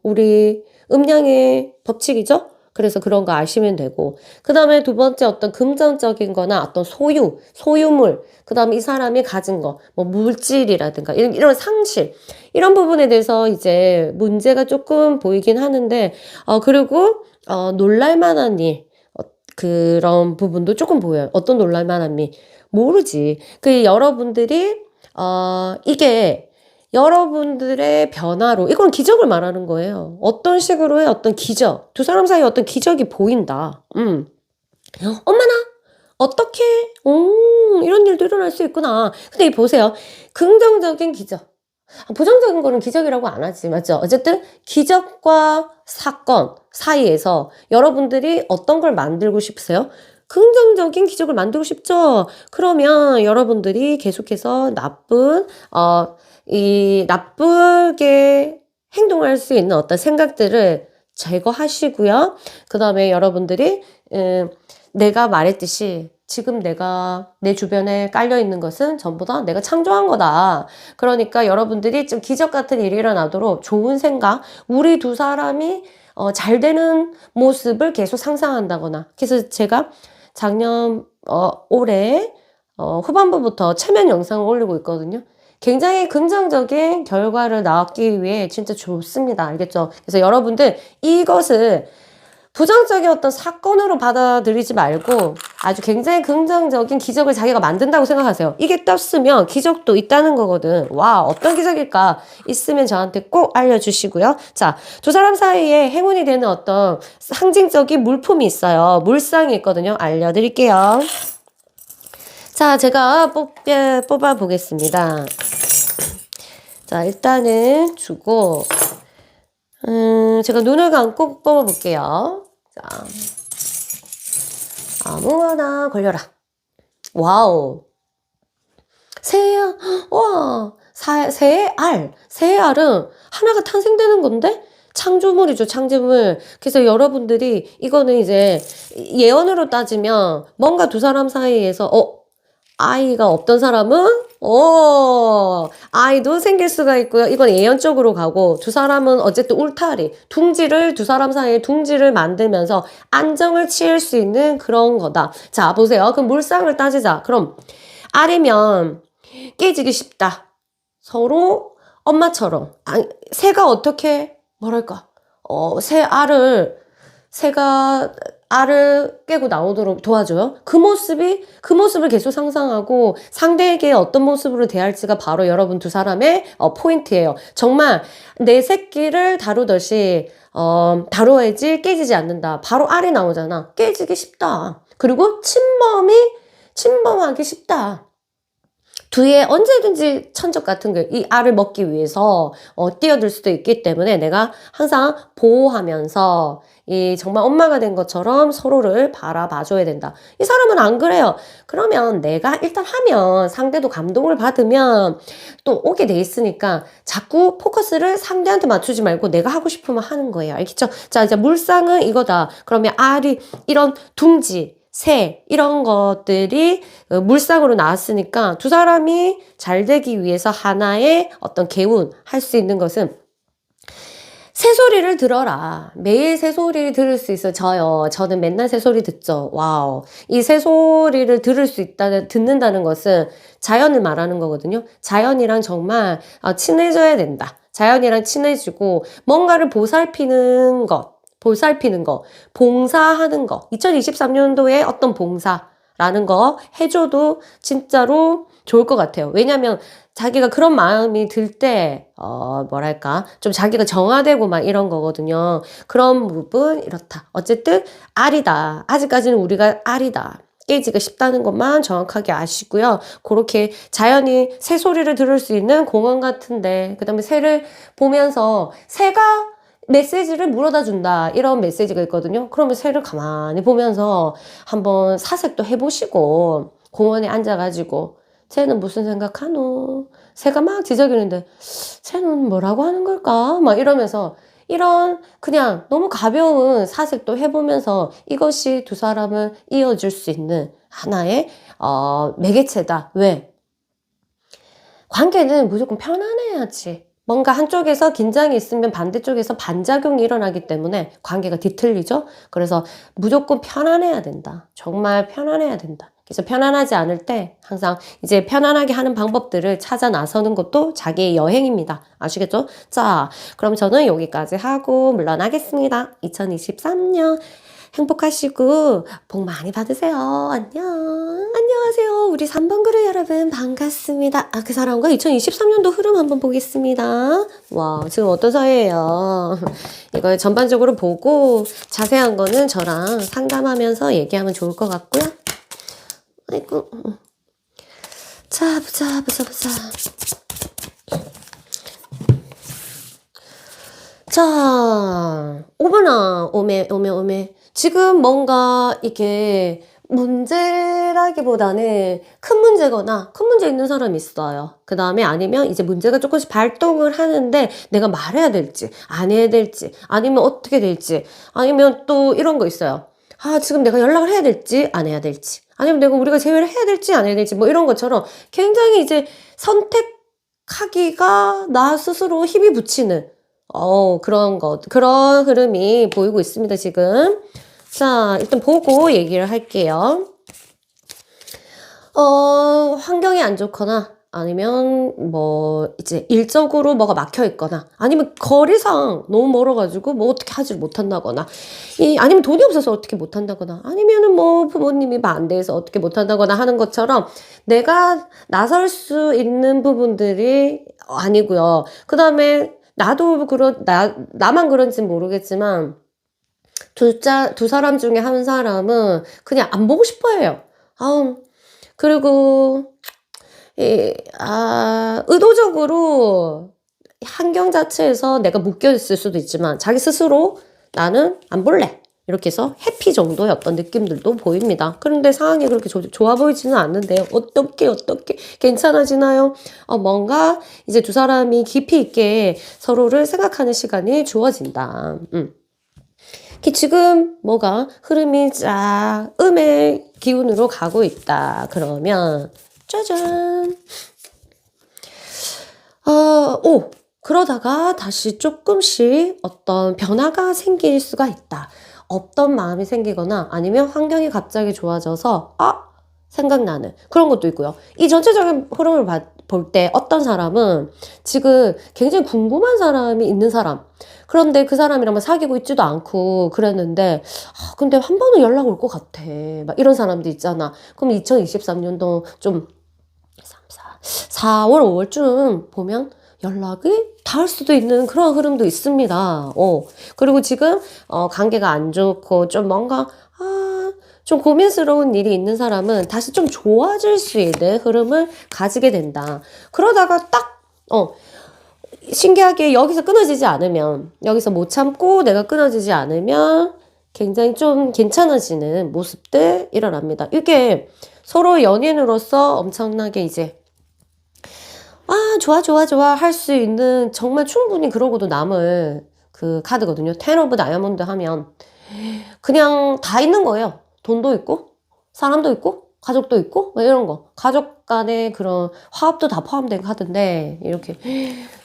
우리 음양의 법칙이죠. 그래서 그런 거 아시면 되고 그 다음에 두 번째 어떤 금전적인 거나 어떤 소유물 그 다음에 이 사람이 가진 거 뭐 물질이라든가 이런 상실 이런 부분에 대해서 이제 문제가 조금 보이긴 하는데 그리고 놀랄만한 일 그런 부분도 조금 보여요. 어떤 놀랄만한 일 모르지. 여러분들이 이게 여러분들의 변화로 이건 기적을 말하는 거예요. 어떤 식으로의 어떤 기적 두 사람 사이에 어떤 기적이 보인다. 어머나 어떻게? 이런 일도 일어날 수 있구나. 근데 보세요. 긍정적인 기적. 부정적인 거는 기적이라고 안 하지, 맞죠? 어쨌든 기적과 사건 사이에서 여러분들이 어떤 걸 만들고 싶으세요? 긍정적인 기적을 만들고 싶죠? 그러면 여러분들이 계속해서 나쁘게 행동할 수 있는 어떤 생각들을 제거하시고요. 그 다음에 여러분들이, 내가 말했듯이 지금 내가 내 주변에 깔려 있는 것은 전부 다 내가 창조한 거다. 그러니까 여러분들이 좀 기적 같은 일이 일어나도록 좋은 생각, 우리 두 사람이 잘 되는 모습을 계속 상상한다거나. 그래서 제가 올해 후반부부터 체면 영상을 올리고 있거든요. 굉장히 긍정적인 결과를 낳기 위해 진짜 좋습니다. 알겠죠? 그래서 여러분들 이것을 부정적인 어떤 사건으로 받아들이지 말고 아주 굉장히 긍정적인 기적을 자기가 만든다고 생각하세요. 이게 떴으면 기적도 있다는 거거든. 와, 어떤 기적일까? 있으면 저한테 꼭 알려주시고요. 자, 두 사람 사이에 행운이 되는 어떤 상징적인 물품이 있어요. 물상이 있거든요. 알려드릴게요. 자, 제가 뽑아 보겠습니다. 자, 일단은 주고, 제가 눈을 감고 뽑아볼게요. 자, 아무거나 걸려라. 와우. 새의 알. 새의 알은 하나가 탄생되는 건데? 창조물이죠, 창조물. 그래서 여러분들이, 이거는 이제 예언으로 따지면, 뭔가 두 사람 사이에서, 아이가 없던 사람은 아이도 생길 수가 있고요. 이건 예언적으로 가고 두 사람은 어쨌든 울타리, 두 사람 사이에 둥지를 만들면서 안정을 취할 수 있는 그런 거다. 자, 보세요. 그럼 물상을 따지자. 그럼 알이면 깨지기 쉽다. 서로 엄마처럼. 새가 어떻게 뭐랄까? 새가 알을 깨고 나오도록 도와줘요. 그 모습을 계속 상상하고 상대에게 어떤 모습으로 대할지가 바로 여러분 두 사람의 포인트예요. 정말 내 새끼를 다루듯이 다뤄야지 깨지지 않는다. 바로 알이 나오잖아. 깨지기 쉽다. 그리고 침범하기 쉽다. 뒤에 언제든지 천적 같은 게 이 알을 먹기 위해서 뛰어들 수도 있기 때문에 내가 항상 보호하면서 이 정말 엄마가 된 것처럼 서로를 바라봐줘야 된다. 이 사람은 안 그래요. 그러면 내가 일단 하면 상대도 감동을 받으면 또 오게 돼 있으니까 자꾸 포커스를 상대한테 맞추지 말고 내가 하고 싶으면 하는 거예요. 알겠죠? 자, 이제 물상은 이거다. 그러면 알이 이런 둥지, 새 이런 것들이 물상으로 나왔으니까 두 사람이 잘 되기 위해서 하나의 어떤 할 수 있는 것은 새소리를 들어라. 매일 새소리를 들을 수 있어요. 저는 맨날 새소리 듣죠. 와우. 이 새소리를 듣는다는 것은 자연을 말하는 거거든요. 자연이랑 정말 친해져야 된다. 자연이랑 친해지고 뭔가를 보살피는 거, 봉사하는 거. 2023년도에 어떤 봉사라는 거 해줘도 진짜로 좋을 것 같아요. 왜냐면 자기가 그런 마음이 들 때, 좀 자기가 정화되고 막 이런 거거든요. 그런 부분, 이렇다. 어쨌든, 알이다. 아직까지는 우리가 알이다. 깨지가 쉽다는 것만 정확하게 아시고요. 그렇게 자연히 새 소리를 들을 수 있는 공원 같은데, 그 다음에 새를 보면서 새가 메시지를 물어다 준다. 이런 메시지가 있거든요. 그러면 새를 가만히 보면서 한번 사색도 해보시고, 공원에 앉아가지고, 쟤는 무슨 생각하노? 새가 막 지저귀는데, 쟤는 뭐라고 하는 걸까? 막 이러면서, 이런 그냥 너무 가벼운 사색도 해보면서 이것이 두 사람을 이어줄 수 있는 하나의, 매개체다. 왜? 관계는 무조건 편안해야지. 뭔가 한쪽에서 긴장이 있으면 반대쪽에서 반작용이 일어나기 때문에 관계가 뒤틀리죠? 그래서 무조건 편안해야 된다. 정말 편안해야 된다. 그래서 편안하지 않을 때 항상 이제 편안하게 하는 방법들을 찾아 나서는 것도 자기의 여행입니다. 아시겠죠? 자, 그럼 저는 여기까지 하고 물러나겠습니다. 2023년 행복하시고 복 많이 받으세요. 안녕하세요. 우리 3번 그룹 여러분 반갑습니다. 그 사람과 2023년도 흐름 한번 보겠습니다. 와, 지금 어떤 사이예요? 이걸 전반적으로 보고 자세한 거는 저랑 상담하면서 얘기하면 좋을 것 같고요. 아이고. 자, 보자. 자, 오메나, 오메. 지금 뭔가 이게 문제라기보다는 큰 문제거나 큰 문제 있는 사람이 있어요. 그 다음에 아니면 이제 문제가 조금씩 발동을 하는데 내가 말해야 될지, 안 해야 될지, 아니면 어떻게 될지, 아니면 또 이런 거 있어요. 아, 지금 내가 연락을 해야 될지, 안 해야 될지, 아니면 우리가 제외를 해야 될지, 안 해야 될지, 뭐 이런 것처럼 굉장히 이제 선택하기가 나 스스로 힘이 붙이는 그런 흐름이 보이고 있습니다, 지금. 자, 일단 보고 얘기를 할게요. 환경이 안 좋거나, 아니면 이제 일적으로 뭐가 막혀 있거나, 아니면 거리상 너무 멀어가지고 뭐 어떻게 하지 못한다거나, 아니면 돈이 없어서 어떻게 못한다거나, 아니면은 부모님이 반대해서 어떻게 못한다거나 하는 것처럼 내가 나설 수 있는 부분들이 아니고요. 그 다음에 나만 그런지 모르겠지만, 두 사람 중에 한 사람은 그냥 안 보고 싶어 해요. 그리고, 의도적으로 환경 자체에서 내가 묶여있을 수도 있지만, 자기 스스로 나는 안 볼래. 이렇게 해서 해피 정도의 어떤 느낌들도 보입니다. 그런데 상황이 그렇게 좋아 보이지는 않는데요. 어떻게 괜찮아지나요? 뭔가 이제 두 사람이 깊이 있게 서로를 생각하는 시간이 주어진다. 지금 흐름이 음의 기운으로 가고 있다. 그러면 짜잔. 그러다가 다시 조금씩 어떤 변화가 생길 수가 있다. 없던 마음이 생기거나 아니면 환경이 갑자기 좋아져서 생각나는 그런 것도 있고요. 이 전체적인 흐름을 볼 때 어떤 사람은 지금 굉장히 궁금한 사람이 있는 사람, 그런데 그 사람이랑 사귀고 있지도 않고 그랬는데 근데 한 번은 연락 올 것 같아. 막 이런 사람도 있잖아. 그럼 2023년도 좀 4월, 5월쯤 보면 연락이 닿을 수도 있는 그런 흐름도 있습니다. 그리고 지금 관계가 안 좋고 좀 뭔가 좀 고민스러운 일이 있는 사람은 다시 좀 좋아질 수 있는 흐름을 가지게 된다. 그러다가 신기하게 여기서 끊어지지 않으면, 여기서 못 참고 내가 끊어지지 않으면 굉장히 좀 괜찮아지는 모습들 일어납니다. 이게 서로 연인으로서 엄청나게 이제 좋아 할 수 있는, 정말 충분히 그러고도 남을 그 카드거든요. 텐 오브 다이아몬드 하면 그냥 다 있는 거예요. 돈도 있고 사람도 있고 가족도 있고 이런 거, 가족 간의 그런 화합도 다 포함된 카드인데, 이렇게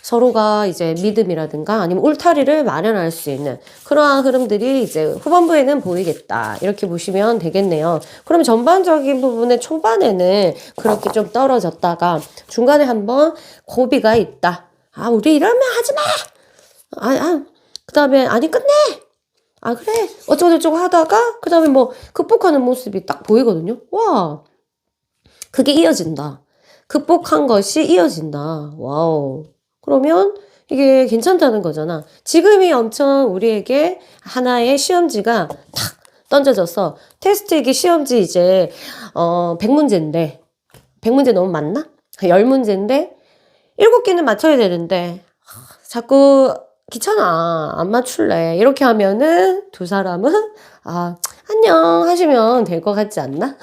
서로가 이제 믿음이라든가 아니면 울타리를 마련할 수 있는 그러한 흐름들이 이제 후반부에는 보이겠다, 이렇게 보시면 되겠네요. 그럼 전반적인 부분의 초반에는 그렇게 좀 떨어졌다가 중간에 한번 고비가 있다. 우리 이러면 하지 마. 그 다음에 끝내. 그래. 어쩌고저쩌고 하다가, 그 다음에 극복하는 모습이 딱 보이거든요. 와. 그게 이어진다. 극복한 것이 이어진다. 와우. 그러면 이게 괜찮다는 거잖아. 지금이 엄청 우리에게 하나의 시험지가 탁 던져져서, 테스트이기 시험지 이제, 100문제인데, 100문제 너무 많나? 10문제인데, 7개는 맞춰야 되는데, 자꾸 귀찮아, 안 맞출래, 이렇게 하면은 두 사람은 안녕 하시면 될 것 같지 않나?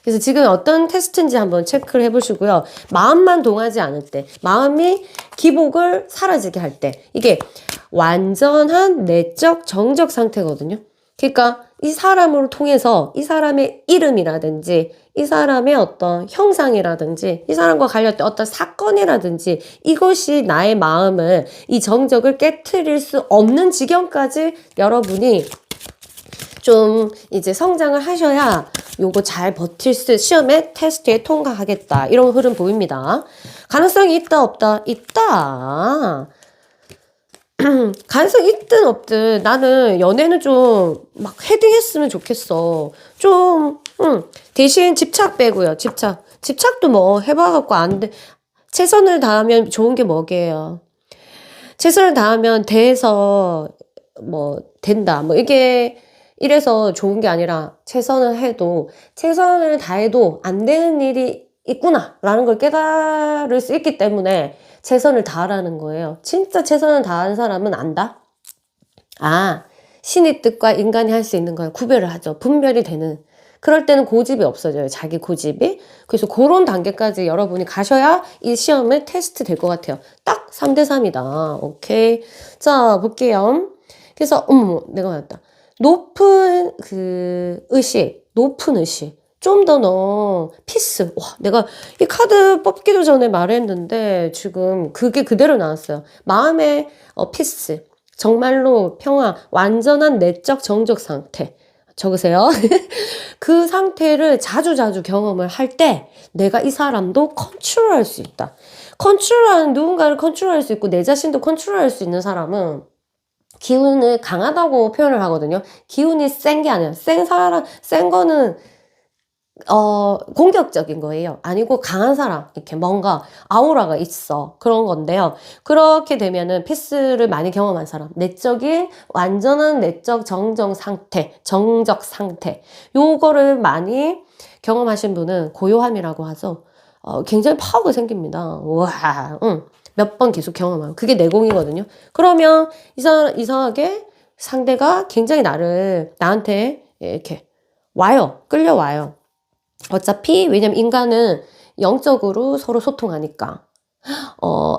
그래서 지금 어떤 테스트인지 한번 체크를 해보시고요. 마음만 동하지 않을 때, 마음이 기복을 사라지게 할 때, 이게 완전한 내적 정적 상태거든요. 그러니까 이 사람을 통해서 이 사람의 이름이라든지 이 사람의 어떤 형상이라든지 이 사람과 관련된 어떤 사건이라든지 이것이 나의 마음을, 이 정적을 깨트릴 수 없는 지경까지 여러분이 좀 이제 성장을 하셔야 요거 잘 버틸 수, 시험에 테스트에 통과하겠다, 이런 흐름 보입니다. 가능성이 있다 없다? 있다. 가능성이 있든 없든 나는 연애는 좀 막 헤딩했으면 좋겠어. 좀 대신 집착 빼고요. 집착도 해봐갖고 안 돼. 최선을 다하면 좋은 게 뭐게요? 최선을 다하면 돼서 된다. 이게 이래서 좋은 게 아니라 최선을 해도, 최선을 다해도 안 되는 일이 있구나 라는 걸 깨달을 수 있기 때문에 최선을 다하라는 거예요. 진짜 최선을 다한 사람은 안다? 아, 신의 뜻과 인간이 할 수 있는 걸 구별을 하죠. 분별이 되는. 그럴 때는 고집이 없어져요. 자기 고집이. 그래서 그런 단계까지 여러분이 가셔야 이 시험을 테스트 될 것 같아요. 딱 3대3이다. 오케이. 자, 볼게요. 그래서, 내가 맞다. 높은 높은 의식. 좀 더 너, 피스. 와, 내가 이 카드 뽑기도 전에 말했는데, 지금 그게 그대로 나왔어요. 마음의 피스. 정말로 평화, 완전한 내적 정적 상태. 적으세요. 그 상태를 자주자주 경험을 할 때 내가 이 사람도 컨트롤할 수 있다. 누군가를 컨트롤할 수 있고 내 자신도 컨트롤할 수 있는 사람은 기운을 강하다고 표현을 하거든요. 기운이 센 게 아니라 센 거는 공격적인 거예요. 아니고 강한 사람, 이렇게 뭔가 아우라가 있어. 그런 건데요. 그렇게 되면은 피스를 많이 경험한 사람, 완전한 내적 정적 상태. 요거를 많이 경험하신 분은 고요함이라고 하죠. 굉장히 파워가 생깁니다. 와, 몇 번 계속 경험하면. 그게 내공이거든요. 그러면 이상하게 상대가 굉장히 나한테 이렇게 끌려와요. 어차피 왜냐면 인간은 영적으로 서로 소통하니까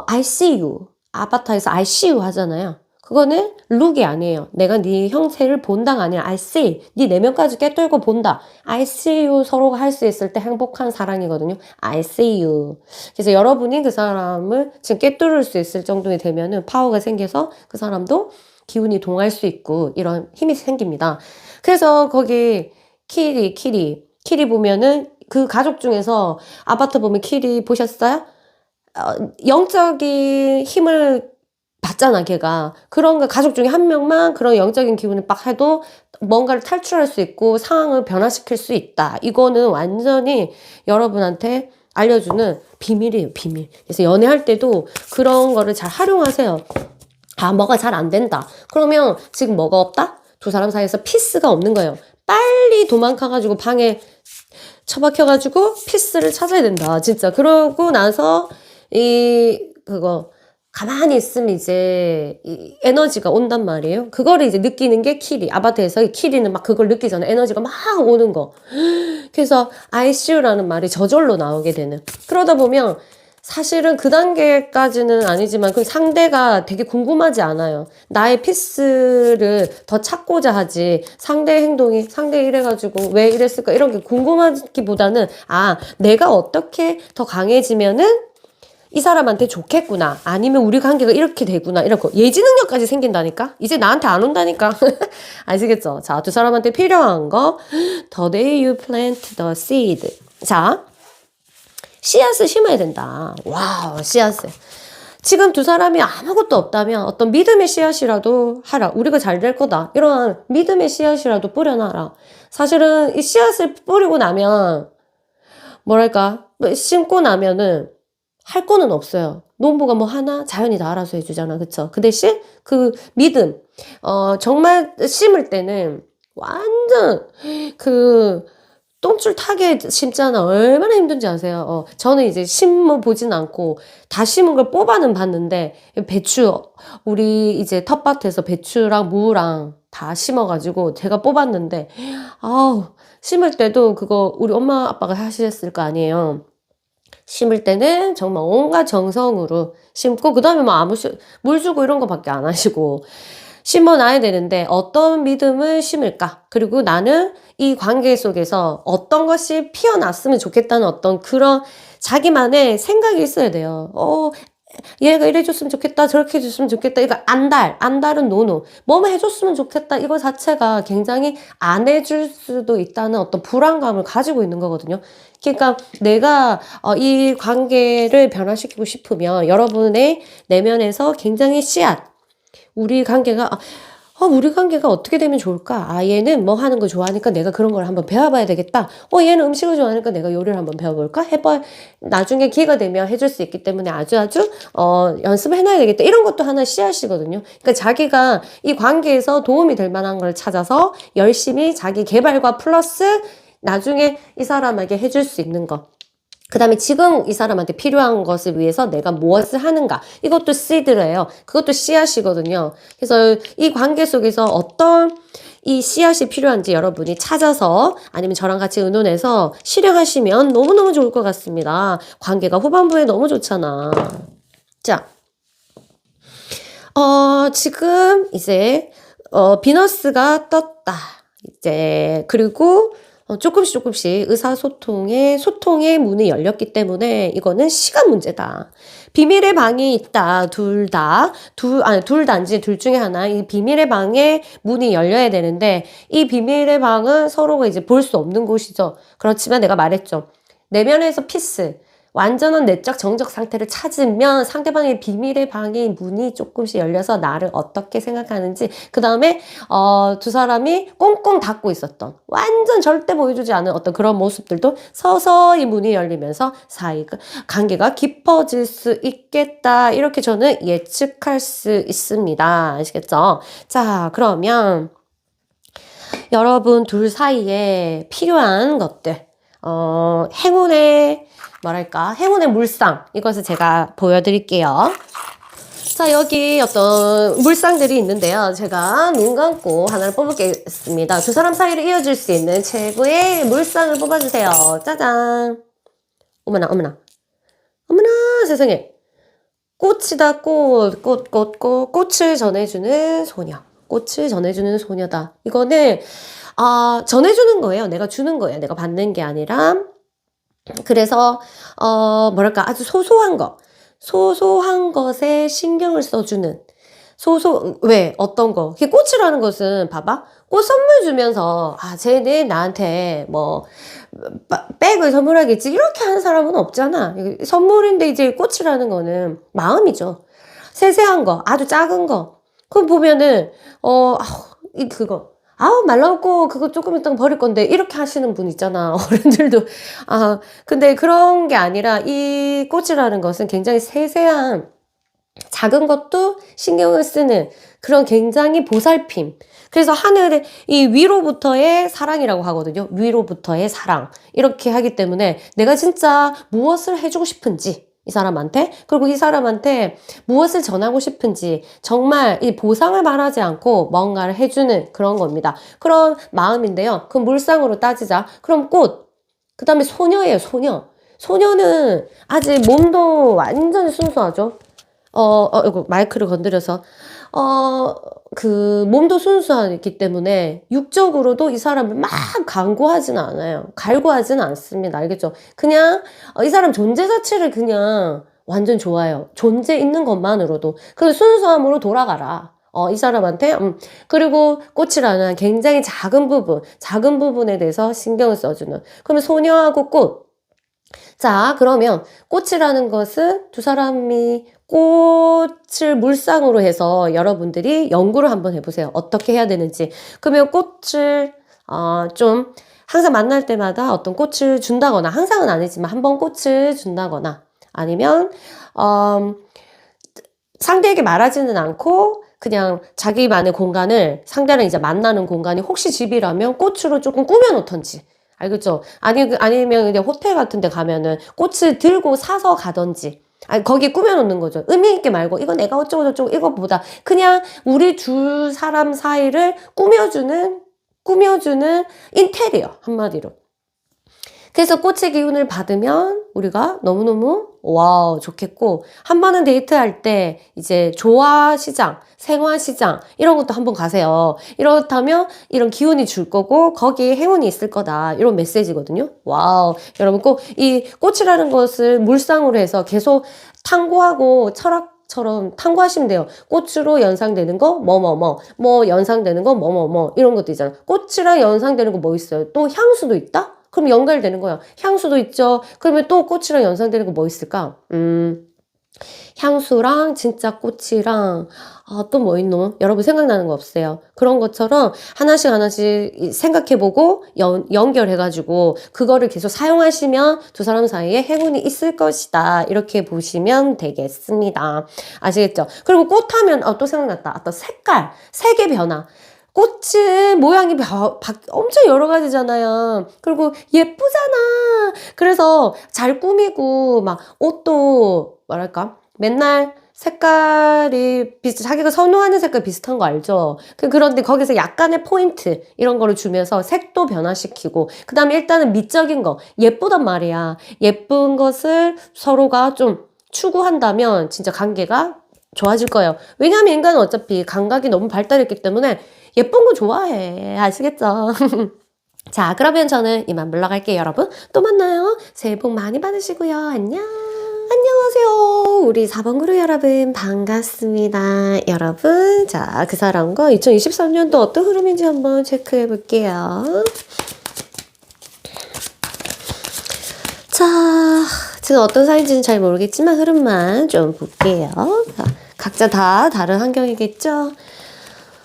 I see you 아바타에서 I see you 하잖아요. 그거는 룩이 아니에요. 내가 네 형체를 본다가 아니라 I see 네 내면까지 꿰뚫고 본다. I see you 서로가 할 수 있을 때 행복한 사랑이거든요. I see you. 그래서 여러분이 그 사람을 지금 꿰뚫을 수 있을 정도에 되면은 파워가 생겨서 그 사람도 기운이 동할 수 있고 이런 힘이 생깁니다. 그래서 거기 키리 보면은 그 가족 중에서 아바타 보면 키리 보셨어요? 영적인 힘을 받잖아, 걔가. 그런 거 가족 중에 한 명만 그런 영적인 기운을 빡 해도 뭔가를 탈출할 수 있고 상황을 변화시킬 수 있다. 이거는 완전히 여러분한테 알려주는 비밀이에요, 비밀. 그래서 연애할 때도 그런 거를 잘 활용하세요. 뭐가 잘 안 된다. 그러면 지금 뭐가 없다? 두 사람 사이에서 피스가 없는 거예요. 빨리 도망가가지고 방에 처박혀가지고 피스를 찾아야 된다. 진짜. 그러고 나서 가만히 있으면 이제 이 에너지가 온단 말이에요. 그거를 이제 느끼는 게 아바타에서 이 키리는 막 그걸 느끼잖아. 에너지가 막 오는 거. 그래서 ICU라는 말이 저절로 나오게 되는. 그러다 보면 사실은 그 단계까지는 아니지만 그 상대가 되게 궁금하지 않아요. 나의 피스를 더 찾고자 하지. 상대 이래가지고 왜 이랬을까 이런 게 궁금하기보다는 내가 어떻게 더 강해지면은 이 사람한테 좋겠구나. 아니면 우리 관계가 이렇게 되구나. 이런 거. 예지 능력까지 생긴다니까? 이제 나한테 안 온다니까? 아시겠죠? 자, 두 사람한테 필요한 거. The day you plant the seed. 자, 씨앗을 심어야 된다. 와우, 씨앗을. 지금 두 사람이 아무것도 없다면 어떤 믿음의 씨앗이라도 하라. 우리가 잘 될 거다. 이런 믿음의 씨앗이라도 뿌려놔라. 사실은 이 씨앗을 뿌리고 나면 심고 나면은 할 거는 없어요. 농부가 뭐 하나? 자연이 다 알아서 해주잖아. 그쵸? 그 대신 그 믿음, 정말 심을 때는 완전 똥줄 타게 심잖아. 얼마나 힘든지 아세요? 저는 이제 심어보진 않고 다 심은 걸 뽑아는 봤는데 배추, 우리 이제 텃밭에서 배추랑 무랑 다 심어가지고 제가 뽑았는데 심을 때도 그거 우리 엄마 아빠가 하셨을 거 아니에요. 심을 때는 정말 온갖 정성으로 심고 그 다음에 물 주고 이런 거밖에 안 하시고 심어놔야 되는데 어떤 믿음을 심을까? 그리고 나는 이 관계 속에서 어떤 것이 피어났으면 좋겠다는 어떤 그런 자기만의 생각이 있어야 돼요. 얘가 이래줬으면 좋겠다, 저렇게 해줬으면 좋겠다. 이거 안달은 노노. 뭐만 해줬으면 좋겠다. 이거 자체가 굉장히 안 해줄 수도 있다는 어떤 불안감을 가지고 있는 거거든요. 그러니까 내가 이 관계를 변화시키고 싶으면 여러분의 내면에서 굉장히 우리 관계가 우리 관계가 어떻게 되면 좋을까? 얘는 뭐 하는 거 좋아하니까 내가 그런 걸 한번 배워봐야 되겠다. 얘는 음식을 좋아하니까 내가 요리를 한번 배워볼까? 나중에 기회가 되면 해줄 수 있기 때문에 아주, 연습을 해놔야 되겠다. 이런 것도 하나 씨앗이거든요. 그러니까 자기가 이 관계에서 도움이 될 만한 걸 찾아서 열심히 자기 개발과 플러스 나중에 이 사람에게 해줄 수 있는 거. 그 다음에 지금 이 사람한테 필요한 것을 위해서 내가 무엇을 하는가. 이것도 씨드래요. 그것도 씨앗이거든요. 그래서 이 관계 속에서 어떤 이 씨앗이 필요한지 여러분이 찾아서 아니면 저랑 같이 의논해서 실행하시면 너무너무 좋을 것 같습니다. 관계가 후반부에 너무 좋잖아. 자, 지금 이제, 비너스가 떴다. 이제, 그리고 조금씩 소통의 문이 열렸기 때문에 이거는 시간 문제다. 비밀의 방이 있다. 둘 단지 둘 중에 하나. 이 비밀의 방에 문이 열려야 되는데 이 비밀의 방은 서로가 이제 볼 수 없는 곳이죠. 그렇지만 내가 말했죠. 내면에서 피스. 완전한 내적 정적 상태를 찾으면 상대방의 비밀의 방의 문이 조금씩 열려서 나를 어떻게 생각하는지 그 다음에 두 사람이 꽁꽁 닫고 있었던 완전 절대 보여주지 않은 어떤 그런 모습들도 서서히 문이 열리면서 관계가 깊어질 수 있겠다 이렇게 저는 예측할 수 있습니다. 아시겠죠? 자, 그러면 여러분 둘 사이에 필요한 것들 행운의 물상. 이것을 제가 보여드릴게요. 자, 여기 어떤 물상들이 있는데요. 제가 눈 감고 하나를 뽑아보겠습니다. 두 사람 사이를 이어줄 수 있는 최고의 물상을 뽑아주세요. 짜잔. 어머나, 세상에. 꽃이다, 꽃을 전해주는 소녀. 꽃을 전해주는 소녀다. 이거는, 전해주는 거예요. 내가 주는 거예요. 내가 받는 게 아니라. 그래서 아주 소소한 것에 신경을 써주는 왜 어떤 거 꽃이라는 것은 봐봐 꽃 선물 주면서 쟤네 나한테 뭐 백을 선물하겠지 이렇게 하는 사람은 없잖아. 선물인데 이제 꽃이라는 거는 마음이죠. 세세한 거 아주 작은 거 그럼 보면은 그거 말라먹고 그거 조금 있다가 버릴 건데 이렇게 하시는 분 있잖아. 어른들도. 근데 그런 게 아니라 이 꽃이라는 것은 굉장히 세세한 작은 것도 신경을 쓰는 그런 굉장히 보살핌. 그래서 하늘의 이 위로부터의 사랑이라고 하거든요. 위로부터의 사랑. 이렇게 하기 때문에 내가 진짜 무엇을 해주고 싶은지 이 사람한테 그리고 이 사람한테 무엇을 전하고 싶은지 정말 이 보상을 바라지 않고 뭔가를 해주는 그런 겁니다. 그런 마음인데요. 그 물상으로 따지자. 그럼 꽃. 그 다음에 소녀예요. 소녀는 아직 몸도 완전히 순수하죠. 이거 마이크를 건드려서 몸도 순수하기 때문에 육적으로도 이 사람을 막 갈구하지는 않아요. 갈구하지는 않습니다. 알겠죠? 그냥 이 사람 존재 자체를 그냥 완전 좋아요. 존재 있는 것만으로도. 그래서 순수함으로 돌아가라. 이 사람한테 그리고 꽃이라는 굉장히 작은 부분에 대해서 신경을 써주는. 그러면 소녀하고 꽃. 자, 그러면 꽃이라는 것은 두 사람이 꽃을 물상으로 해서 여러분들이 연구를 한번 해보세요. 어떻게 해야 되는지. 그러면 꽃을 좀 항상 만날 때마다 어떤 꽃을 준다거나 항상은 아니지만 한 번 꽃을 준다거나 아니면 상대에게 말하지는 않고 그냥 자기만의 공간을 상대랑 이제 만나는 공간이 혹시 집이라면 꽃으로 조금 꾸며놓던지 알겠죠? 아니면 이제 호텔 같은 데 가면은 꽃을 들고 사서 가던지 거기 꾸며놓는 거죠. 의미 있게 말고 이거 내가 어쩌고저쩌고 이것보다 그냥 우리 두 사람 사이를 꾸며주는 인테리어 한마디로. 그래서 꽃의 기운을 받으면 우리가 너무너무 와우 좋겠고 한 번은 데이트할 때 이제 조화시장, 생화시장 이런 것도 한번 가세요. 이렇다면 이런 기운이 줄 거고 거기에 행운이 있을 거다 이런 메시지거든요. 와우 여러분 꼭 이 꽃이라는 것을 물상으로 해서 계속 탐구하고 철학처럼 탐구하시면 돼요. 꽃으로 연상되는 거 뭐 연상되는 거 뭐 이런 것도 있잖아. 꽃이랑 연상되는 거 뭐 있어요? 또 향수도 있다? 그럼 연결되는 거야. 향수도 있죠. 그러면 또 꽃이랑 연상되는 거 뭐 있을까? 향수랑 진짜 꽃이랑 또 뭐 있노? 여러분 생각나는 거 없어요? 그런 것처럼 하나씩 하나씩 생각해보고 연결해가지고 그거를 계속 사용하시면 두 사람 사이에 행운이 있을 것이다. 이렇게 보시면 되겠습니다. 아시겠죠? 그리고 꽃 하면 또 생각났다. 또 색깔, 색의 변화. 꽃은 모양이 엄청 여러 가지잖아요. 그리고 예쁘잖아. 그래서 잘 꾸미고 막 옷도 뭐랄까? 맨날 색깔이 자기가 선호하는 색깔 비슷한 거 알죠? 그런데 거기서 약간의 포인트 이런 거를 주면서 색도 변화시키고 그 다음에 일단은 미적인 거 예쁘단 말이야. 예쁜 것을 서로가 좀 추구한다면 진짜 관계가 좋아질 거예요. 왜냐하면 인간은 어차피 감각이 너무 발달했기 때문에 예쁜 거 좋아해. 아시겠죠? 자, 그러면 저는 이만 물러갈게요, 여러분. 또 만나요. 새해 복 많이 받으시고요. 안녕. 안녕하세요. 우리 4번 그룹 여러분 반갑습니다. 여러분, 자, 그 사람과 2023년도 어떤 흐름인지 한번 체크해 볼게요. 자, 지금 어떤 사이인지는 잘 모르겠지만 흐름만 좀 볼게요. 자, 각자 다 다른 환경이겠죠?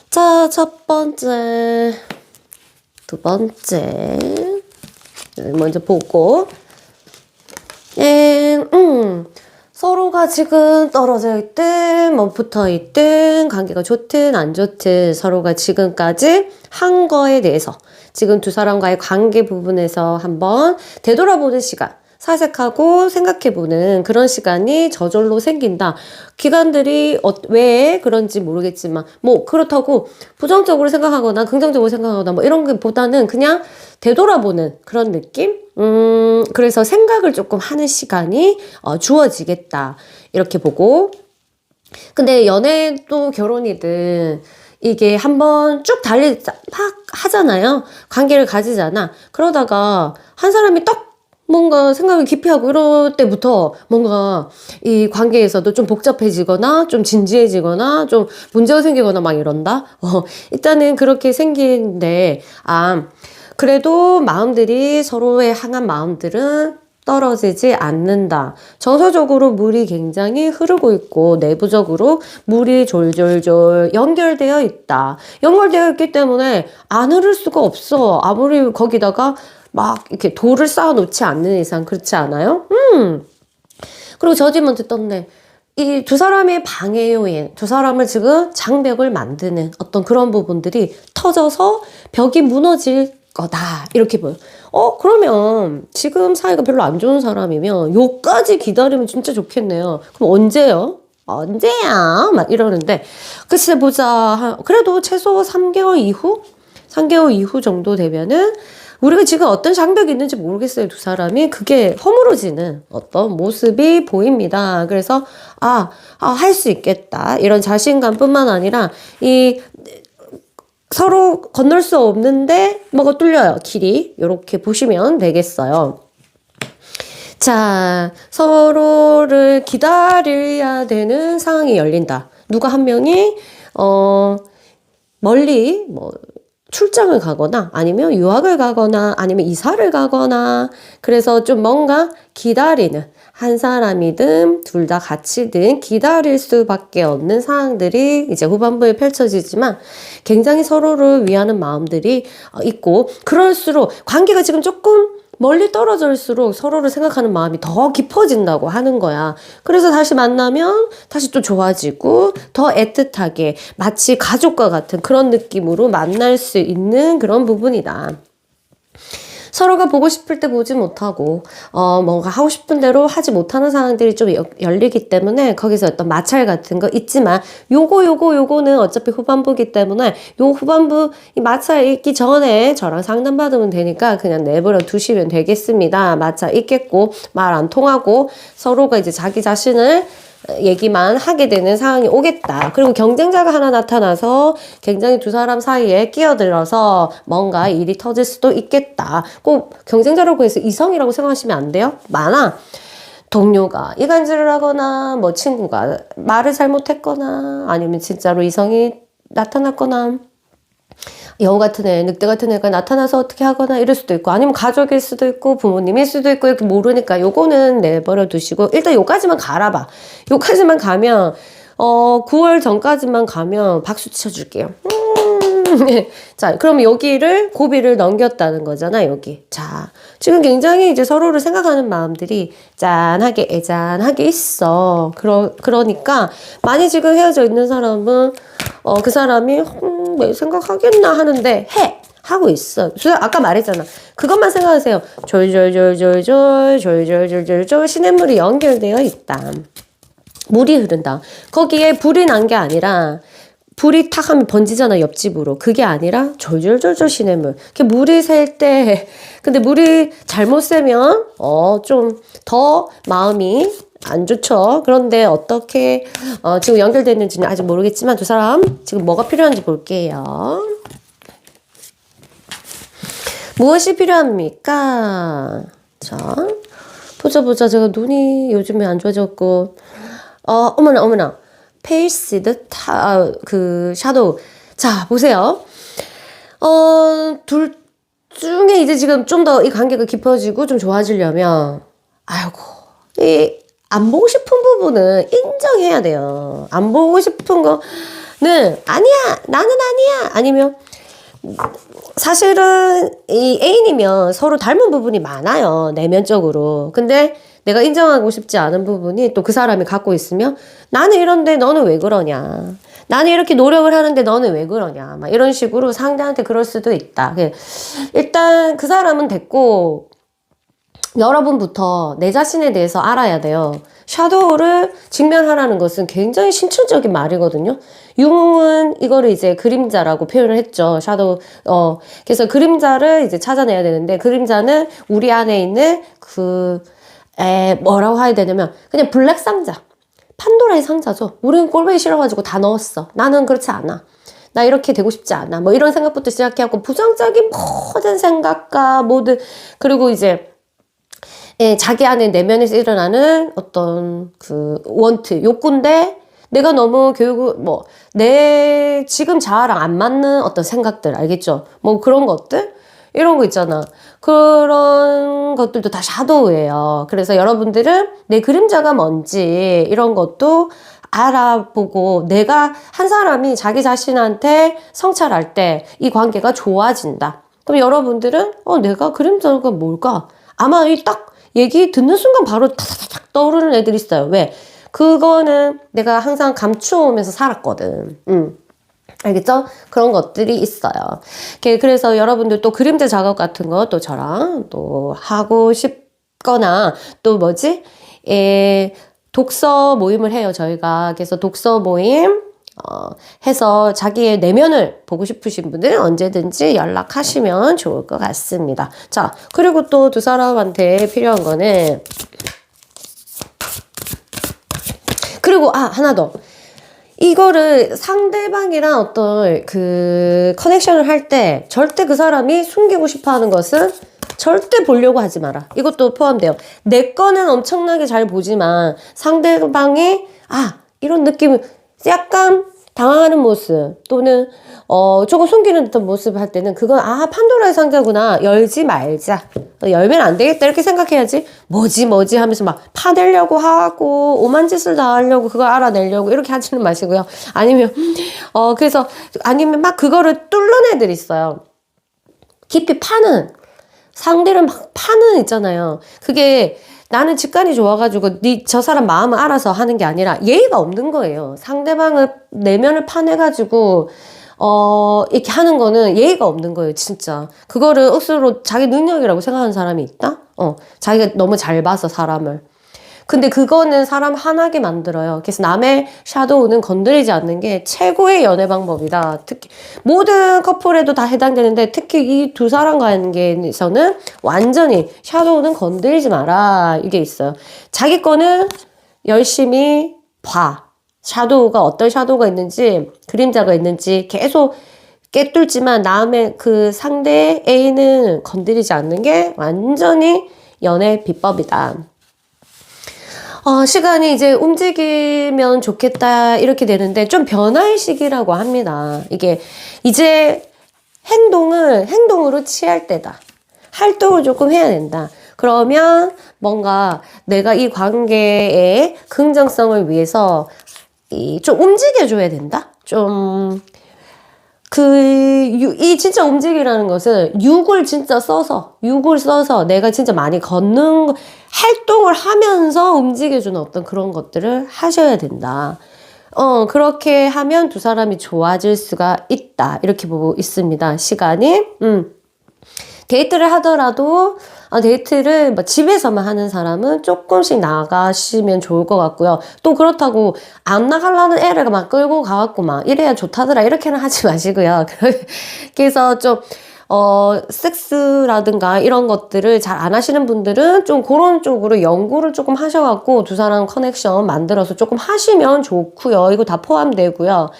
자, 첫 번째, 두 번째 먼저 보고 서로가 지금 떨어져 있든 뭐 붙어 있든 관계가 좋든 안 좋든 서로가 지금까지 한 거에 대해서 지금 두 사람과의 관계 부분에서 한번 되돌아보는 시간, 사색하고 생각해보는 그런 시간이 저절로 생긴다. 기관들이 왜 그런지 모르겠지만 뭐 그렇다고 부정적으로 생각하거나 긍정적으로 생각하거나 뭐 이런 것보다는 그냥 되돌아보는 그런 느낌? 그래서 생각을 조금 하는 시간이 주어지겠다. 이렇게 보고. 근데 연애도 결혼이든 이게 한번 쭉 막 하잖아요. 관계를 가지잖아. 그러다가 한 사람이 딱 뭔가 생각을 깊이 하고 이럴 때부터 뭔가 이 관계에서도 좀 복잡해지거나 좀 진지해지거나 좀 문제가 생기거나 막 이런다. 일단은 그렇게 생기는데 그래도 마음들이 서로의 향한 마음들은 떨어지지 않는다. 정서적으로 물이 굉장히 흐르고 있고 내부적으로 물이 졸졸졸 연결되어 있다. 연결되어 있기 때문에 안 흐를 수가 없어. 아무리 거기다가 막 이렇게 돌을 쌓아 놓지 않는 이상 그렇지 않아요? 그리고 저지먼트 떴네. 이 두 사람의 방해 요인, 두 사람을 지금 장벽을 만드는 어떤 그런 부분들이 터져서 벽이 무너질 거다. 이렇게 보여. 그러면 지금 사이가 별로 안 좋은 사람이면 요까지 기다리면 진짜 좋겠네요. 그럼 언제요? 언제야? 막 이러는데 글쎄 보자. 그래도 최소 3개월 이후? 3개월 이후 정도 되면은 우리가 지금 어떤 장벽이 있는지 모르겠어요. 두 사람이 그게 허물어지는 어떤 모습이 보입니다. 그래서 할 수 있겠다. 이런 자신감뿐만 아니라 이 서로 건널 수 없는데 뭐가 뚫려요. 길이. 이렇게 보시면 되겠어요. 자, 서로를 기다려야 되는 상황이 열린다. 누가 한 명이 멀리 뭐 출장을 가거나 아니면 유학을 가거나 아니면 이사를 가거나 그래서 좀 뭔가 기다리는 한 사람이든 둘 다 같이든 기다릴 수밖에 없는 상황들이 이제 후반부에 펼쳐지지만 굉장히 서로를 위하는 마음들이 있고 그럴수록 관계가 지금 조금 멀리 떨어질수록 서로를 생각하는 마음이 더 깊어진다고 하는 거야. 그래서 다시 만나면 다시 또 좋아지고 더 애틋하게 마치 가족과 같은 그런 느낌으로 만날 수 있는 그런 부분이다. 서로가 보고 싶을 때 보지 못하고 뭔가 하고 싶은 대로 하지 못하는 상황들이 좀 열리기 때문에 거기서 어떤 마찰 같은 거 있지만 요거는 어차피 후반부기 때문에 요 후반부 이 마찰 있기 전에 저랑 상담받으면 되니까 그냥 내버려 두시면 되겠습니다. 마찰 있겠고 말 안 통하고 서로가 이제 자기 자신을 얘기만 하게 되는 상황이 오겠다. 그리고 경쟁자가 하나 나타나서 굉장히 두 사람 사이에 끼어들어서 뭔가 일이 터질 수도 있겠다. 꼭 경쟁자라고 해서 이성이라고 생각하시면 안 돼요. 많아. 동료가 이간질을 하거나 뭐 친구가 말을 잘못했거나 아니면 진짜로 이성이 나타났거나 여우 같은 애, 늑대 같은 애가 나타나서 어떻게 하거나 이럴 수도 있고, 아니면 가족일 수도 있고, 부모님일 수도 있고, 이렇게 모르니까 요거는 내버려 두시고, 일단 요까지만 갈아봐. 요까지만 가면, 9월 전까지만 가면 박수 쳐줄게요. 자, 그럼 여기를, 고비를 넘겼다는 거잖아, 여기. 자, 지금 굉장히 이제 서로를 생각하는 마음들이 짠하게, 애잔하게 있어. 그러니까, 많이 지금 헤어져 있는 사람은, 그 사람이, 내 생각하겠나 하는데, 하고 있어. 아까 말했잖아. 그것만 생각하세요. 졸졸졸졸졸, 시냇물이 연결되어 있다. 물이 흐른다. 거기에 불이 난 게 아니라, 불이 탁 하면 번지잖아, 옆집으로. 그게 아니라 졸졸졸졸 시냇물. 물이 셀 때, 근데 물이 잘못 새면, 좀 더 마음이 안 좋죠. 그런데 어떻게, 지금 연결됐는지는 아직 모르겠지만 두 사람 지금 뭐가 필요한지 볼게요. 무엇이 필요합니까? 자, 보자. 제가 눈이 요즘에 안 좋아졌고, 어머나. 페이스드 샤도우. 자, 보세요. 둘 중에 이제 지금 좀 더 이 관계가 깊어지고 좀 좋아지려면, 안 보고 싶은 부분은 인정해야 돼요. 안 보고 싶은 거는, 아니야! 나는 아니야! 아니면, 사실은 이 애인이면 서로 닮은 부분이 많아요. 내면적으로. 근데 내가 인정하고 싶지 않은 부분이 또 그 사람이 갖고 있으면 나는 이런데 너는 왜 그러냐. 나는 이렇게 노력을 하는데 너는 왜 그러냐. 막 이런 식으로 상대한테 그럴 수도 있다. 일단 그 사람은 됐고 여러분부터 내 자신에 대해서 알아야 돼요. 샤도우를 직면하라는 것은 굉장히 신체적인 말이거든요. 융은 이거를 이제 그림자라고 표현을 했죠. 샤도우, 그래서 그림자를 이제 찾아내야 되는데, 그림자는 우리 안에 있는 뭐라고 해야 되냐면, 그냥 블랙 상자. 판도라의 상자죠. 우리는 꼴보기 싫어가지고 다 넣었어. 나는 그렇지 않아. 나 이렇게 되고 싶지 않아. 뭐 이런 생각부터 시작해갖고, 부정적인 모든 생각과 그리고 이제, 자기 안에 내면에서 일어나는 어떤 욕구인데, 내가 너무 내 지금 자아랑 안 맞는 어떤 생각들, 알겠죠? 뭐 그런 것들? 이런 거 있잖아. 그런 것들도 다 샤도우예요. 그래서 여러분들은 내 그림자가 뭔지, 이런 것도 알아보고, 내가 한 사람이 자기 자신한테 성찰할 때 이 관계가 좋아진다. 그럼 여러분들은, 내가 그림자가 뭘까? 아마 딱 얘기 듣는 순간 바로 타닥타닥 떠오르는 애들이 있어요. 왜? 그거는 내가 항상 감추어오면서 살았거든. 알겠죠? 그런 것들이 있어요. 그래서 여러분들 또 그림자 작업 같은 거 또 저랑 또 하고 싶거나 또 독서 모임을 해요, 저희가. 그래서 독서 모임, 해서 자기의 내면을 보고 싶으신 분들은 언제든지 연락하시면 좋을 것 같습니다. 자, 그리고 또 두 사람한테 필요한 거는, 그리고 하나 더. 이거를 상대방이랑 어떤 커넥션을 할 때 절대 그 사람이 숨기고 싶어 하는 것은 절대 보려고 하지 마라. 이것도 포함돼요. 내 거는 엄청나게 잘 보지만 상대방이 이런 느낌, 약간 당황하는 모습 또는 조금 숨기는 듯한 모습을 할 때는 그건 판도라의 상자구나. 열지 말자. 열면 안 되겠다 이렇게 생각해야지. 뭐지 하면서 막 파내려고 하고 오만 짓을 다 하려고 그걸 알아내려고 이렇게 하지는 마시고요. 아니면 아니면 막 그거를 뚫는 애들 있어요. 깊이 파는, 상대를 막 파는 있잖아요. 그게 나는 직관이 좋아가지고 저 사람 마음을 알아서 하는 게 아니라 예의가 없는 거예요. 상대방을 내면을 파내가지고 이렇게 하는 거는 예의가 없는 거예요, 진짜. 그거를 억수로 자기 능력이라고 생각하는 사람이 있다? 자기가 너무 잘 봐서 사람을. 근데 그거는 사람 화나게 만들어요. 그래서 남의 샤도우는 건드리지 않는 게 최고의 연애 방법이다. 특히 모든 커플에도 다 해당되는데 특히 이 두 사람 관계에서는 완전히 샤도우는 건드리지 마라. 이게 있어요. 자기 거는 열심히 봐. 샤도우가 어떤 샤도우가 있는지, 그림자가 있는지 계속 꿰뚫지만 남의 상대 애인은 건드리지 않는 게 완전히 연애 비법이다. 시간이 이제 움직이면 좋겠다 이렇게 되는데 좀 변화의 시기라고 합니다. 이게 이제 행동으로 취할 때다. 활동을 조금 해야 된다. 그러면 뭔가 내가 이 관계의 긍정성을 위해서 좀 움직여줘야 된다? 이 진짜 움직이라는 것은 육을 써서 내가 진짜 많이 활동을 하면서 움직여주는 어떤 그런 것들을 하셔야 된다. 그렇게 하면 두 사람이 좋아질 수가 있다. 이렇게 보고 있습니다. 시간이. 데이트를 하더라도 데이트를 뭐 집에서만 하는 사람은 조금씩 나가시면 좋을 것 같고요. 또 그렇다고 안 나가려는 애를 막 끌고 가갖고 막 이래야 좋다더라 이렇게는 하지 마시고요. 그래서 좀 섹스라든가 이런 것들을 잘 안 하시는 분들은 좀 그런 쪽으로 연구를 조금 하셔갖고 두 사람 커넥션 만들어서 조금 하시면 좋고요. 이거 다 포함되고요.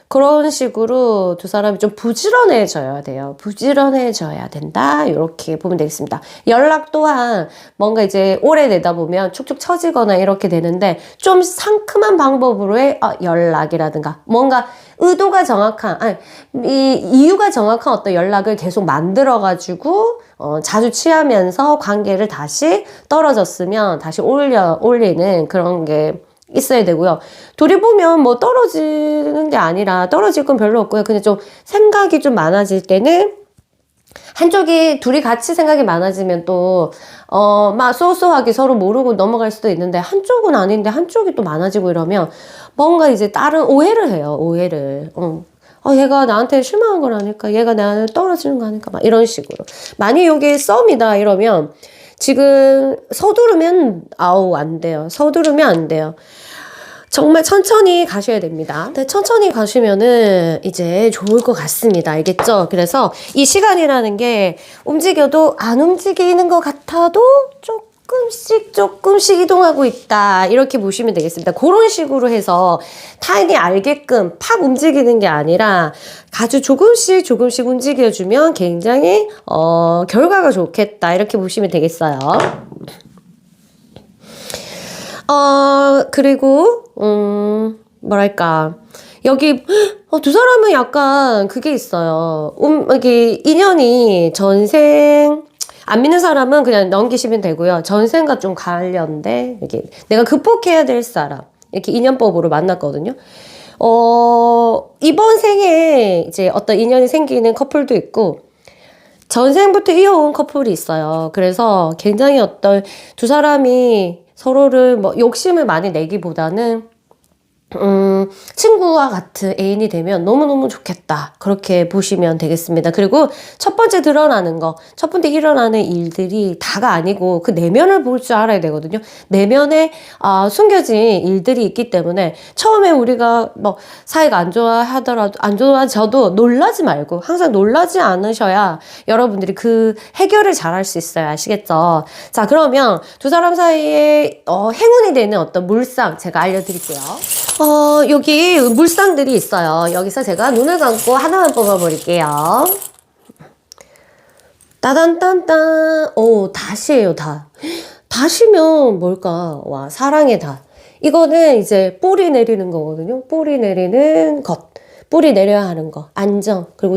그런 식으로 두 사람이 좀 부지런해져야 돼요. 부지런해져야 된다. 이렇게 보면 되겠습니다. 연락 또한 뭔가 이제 오래되다 보면 축축 처지거나 이렇게 되는데 좀 상큼한 방법으로의 연락이라든가 뭔가 의도가 정확한, 이유가 정확한 어떤 연락을 계속 만들어가지고 자주 취하면서 관계를 다시 떨어졌으면 다시 올리는 그런 게 있어야 되고요. 둘이 보면 뭐 떨어지는 게 아니라 떨어질 건 별로 없고요. 그냥 좀 생각이 좀 많아질 때는 둘이 같이 생각이 많아지면 또, 막 쏘쏘하게 서로 모르고 넘어갈 수도 있는데 한쪽은 아닌데 한쪽이 또 많아지고 이러면 뭔가 이제 다른 오해를 해요. 오해를. 얘가 나한테 실망한 건 아닐까? 얘가 나한테 떨어지는 거 아닐까? 막 이런 식으로. 만약 여기 썸이다 이러면 지금 서두르면 안 돼요. 서두르면 안 돼요. 정말 천천히 가셔야 됩니다. 근데 천천히 가시면은 이제 좋을 것 같습니다. 알겠죠? 그래서 이 시간이라는 게 움직여도 안 움직이는 것 같아도 조금씩 이동하고 있다. 이렇게 보시면 되겠습니다. 그런 식으로 해서 타인이 알게끔 팍 움직이는 게 아니라 아주 조금씩 움직여주면 굉장히 결과가 좋겠다. 이렇게 보시면 되겠어요. 그리고 뭐랄까 여기 두 사람은 약간 그게 있어요. 이게 인연이 전생 안 믿는 사람은 그냥 넘기시면 되고요. 전생과 좀 관련돼 이렇게 내가 극복해야 될 사람 이렇게 인연법으로 만났거든요. 이번 생에 이제 어떤 인연이 생기는 커플도 있고 전생부터 이어온 커플이 있어요. 그래서 굉장히 어떤 두 사람이 서로를 뭐 욕심을 많이 내기보다는 친구와 같은 애인이 되면 너무너무 좋겠다. 그렇게 보시면 되겠습니다. 그리고 첫 번째 일어나는 일들이 다가 아니고 그 내면을 볼 줄 알아야 되거든요. 내면에 숨겨진 일들이 있기 때문에 처음에 우리가 뭐 사이가 안 좋아져도 놀라지 말고 항상 놀라지 않으셔야 여러분들이 그 해결을 잘할 수 있어요. 아시겠죠? 자, 그러면 두 사람 사이에 행운이 되는 어떤 물상 제가 알려드릴게요. 여기 물상들이 있어요. 여기서 제가 눈을 감고 하나만 뽑아버릴게요. 따단딴딴. 다시예요, 다. 다시면 뭘까? 와, 사랑의 다. 이거는 이제 뿌리 내리는 거거든요. 뿌리 내리는 것. 뿌리 내려야 하는 거. 안정. 그리고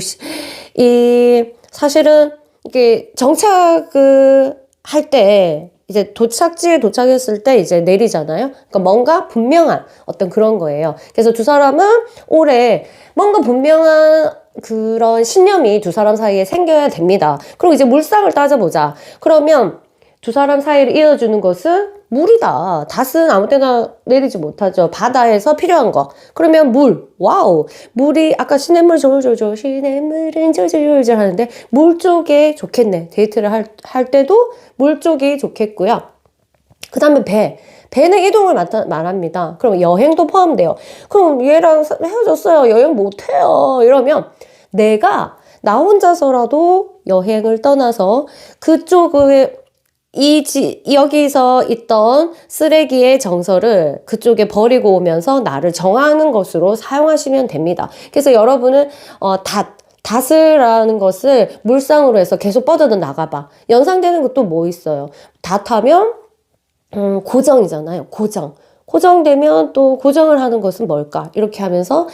사실은 이게 정착을 할 때 이제 도착지에 도착했을 때 이제 내리잖아요. 그러니까 뭔가 분명한 어떤 그런 거예요. 그래서 두 사람은 올해 뭔가 분명한 그런 신념이 두 사람 사이에 생겨야 됩니다. 그리고 이제 물상을 따져보자. 그러면 두 사람 사이를 이어주는 것은 물이다. 닷은 아무 때나 내리지 못하죠. 바다에서 필요한 거. 그러면 물. 와우. 물이 아까 시냇물 졸졸졸 시냇물은 졸졸졸 하는데 물 쪽에 좋겠네. 데이트를 할 때도 물 쪽이 좋겠고요. 그 다음에 배는 이동을 말합니다. 그럼 여행도 포함돼요. 그럼 얘랑 헤어졌어요. 여행 못해요. 이러면 나 혼자서라도 여행을 떠나서 그쪽에 여기서 있던 쓰레기의 정서를 그쪽에 버리고 오면서 나를 정하는 것으로 사용하시면 됩니다. 그래서 여러분은 닷이라는 것을 물상으로 해서 계속 뻗어도 나가봐. 연상되는 것도 뭐 있어요? 닷하면 고정이잖아요. 고정되면 또 고정을 하는 것은 뭘까? 이렇게 하면서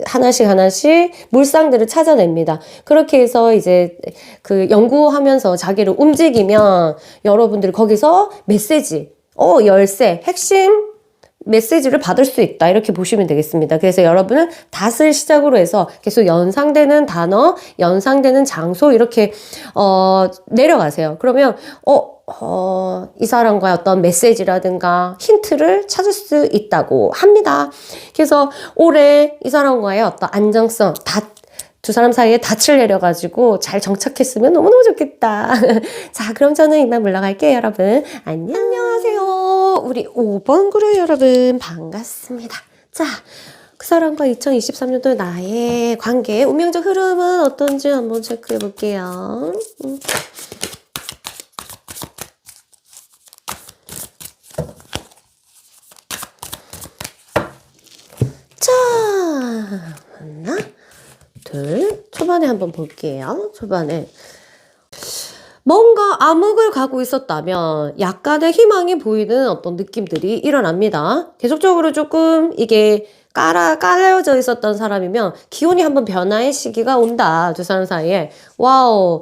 하나씩 하나씩 물상들을 찾아냅니다. 그렇게 해서 이제 그 연구하면서 자기를 움직이면 여러분들이 거기서 메시지, 열쇠, 핵심 메시지를 받을 수 있다. 이렇게 보시면 되겠습니다. 그래서 여러분은 닷을 시작으로 해서 계속 연상되는 단어, 연상되는 장소 이렇게 내려가세요. 그러면 이 사람과의 어떤 메시지라든가 힌트를 찾을 수 있다고 합니다. 그래서 올해 이 사람과의 어떤 안정성, 두 사람 사이에 닻을 내려가지고 잘 정착했으면 너무너무 좋겠다. 자, 그럼 저는 이만 물러갈게요, 여러분. 안녕하세요. 우리 5번 그룹 여러분, 반갑습니다. 자, 그 사람과 2023년도 나의 관계, 운명적 흐름은 어떤지 한번 체크해 볼게요. 자, 하나, 둘, 초반에 한번 볼게요. 초반에. 뭔가 암흑을 가고 있었다면 약간의 희망이 보이는 어떤 느낌들이 일어납니다. 계속적으로 조금 이게 깔려져 있었던 사람이면 기온이 한번 변화의 시기가 온다. 두 사람 사이에. 와우.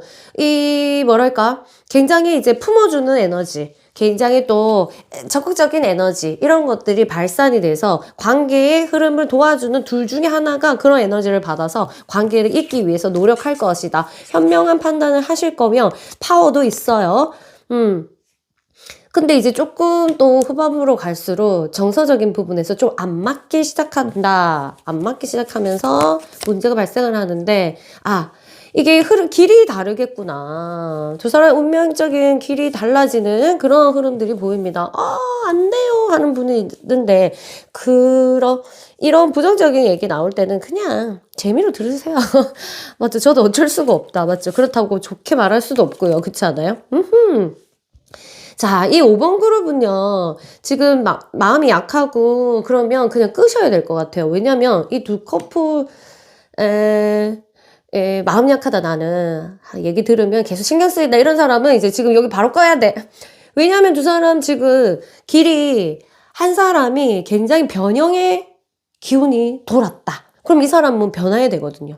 뭐랄까. 굉장히 이제 품어주는 에너지. 굉장히 또 적극적인 에너지 이런 것들이 발산이 돼서 관계의 흐름을 도와주는 둘 중에 하나가 그런 에너지를 받아서 관계를 잇기 위해서 노력할 것이다. 현명한 판단을 하실 거면 파워도 있어요. 근데 이제 조금 또 후반부로 갈수록 정서적인 부분에서 좀 안 맞기 시작한다. 안 맞기 시작하면서 문제가 발생을 하는데 이게 길이 다르겠구나. 두 사람의 운명적인 길이 달라지는 그런 흐름들이 보입니다. 안 돼요 하는 분이 있는데 이런 부정적인 얘기 나올 때는 그냥 재미로 들으세요. 맞죠? 저도 어쩔 수가 없다. 맞죠? 그렇다고 좋게 말할 수도 없고요. 그렇지 않아요? 자, 이 5번 그룹은요, 지금 마음이 약하고 그러면 그냥 끄셔야 될 것 같아요. 왜냐면 이 두 커플, 마음 약하다 나는 얘기 들으면 계속 신경 쓰인다 이런 사람은 이제 지금 여기 바로 꺼야 돼. 왜냐하면 두 사람 지금 한 사람이 굉장히 변형의 기운이 돌았다. 그럼 이 사람은 변화해야 되거든요.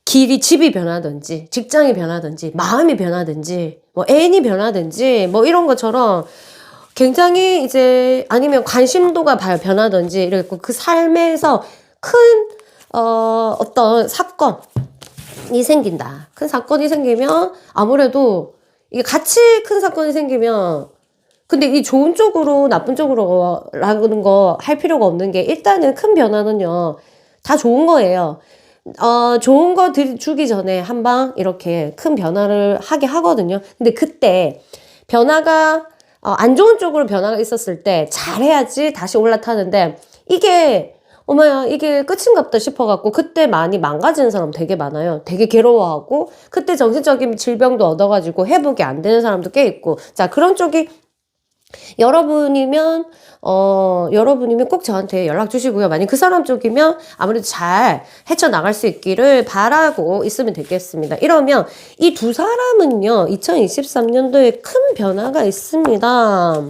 집이 변하든지 직장이 변하든지 마음이 변하든지 뭐 애인이 변하든지 뭐 이런 것처럼 굉장히 이제 아니면 관심도가 변하든지 이랬고 그 삶에서 큰 어떤 사건이 생긴다. 큰 사건이 생기면 아무래도 이게 같이 큰 사건이 생기면 근데 이 좋은 쪽으로 나쁜 쪽으로 라는 거 할 필요가 없는 게 일단은 큰 변화는요 다 좋은 거예요. 좋은 거 주기 전에 한방 이렇게 큰 변화를 하게 하거든요. 근데 그때 변화가 안 좋은 쪽으로 변화가 있었을 때 잘해야지 다시 올라타는데 이게 이게 끝인갑다 싶어갖고 그때 많이 망가지는 사람 되게 많아요. 되게 괴로워하고 그때 정신적인 질병도 얻어가지고 회복이 안 되는 사람도 꽤 있고 자 그런 쪽이 여러분이면 꼭 저한테 연락 주시고요. 만약 그 사람 쪽이면 아무래도 잘 헤쳐나갈 수 있기를 바라고 있으면 되겠습니다. 이러면 이 두 사람은요, 2023년도에 큰 변화가 있습니다.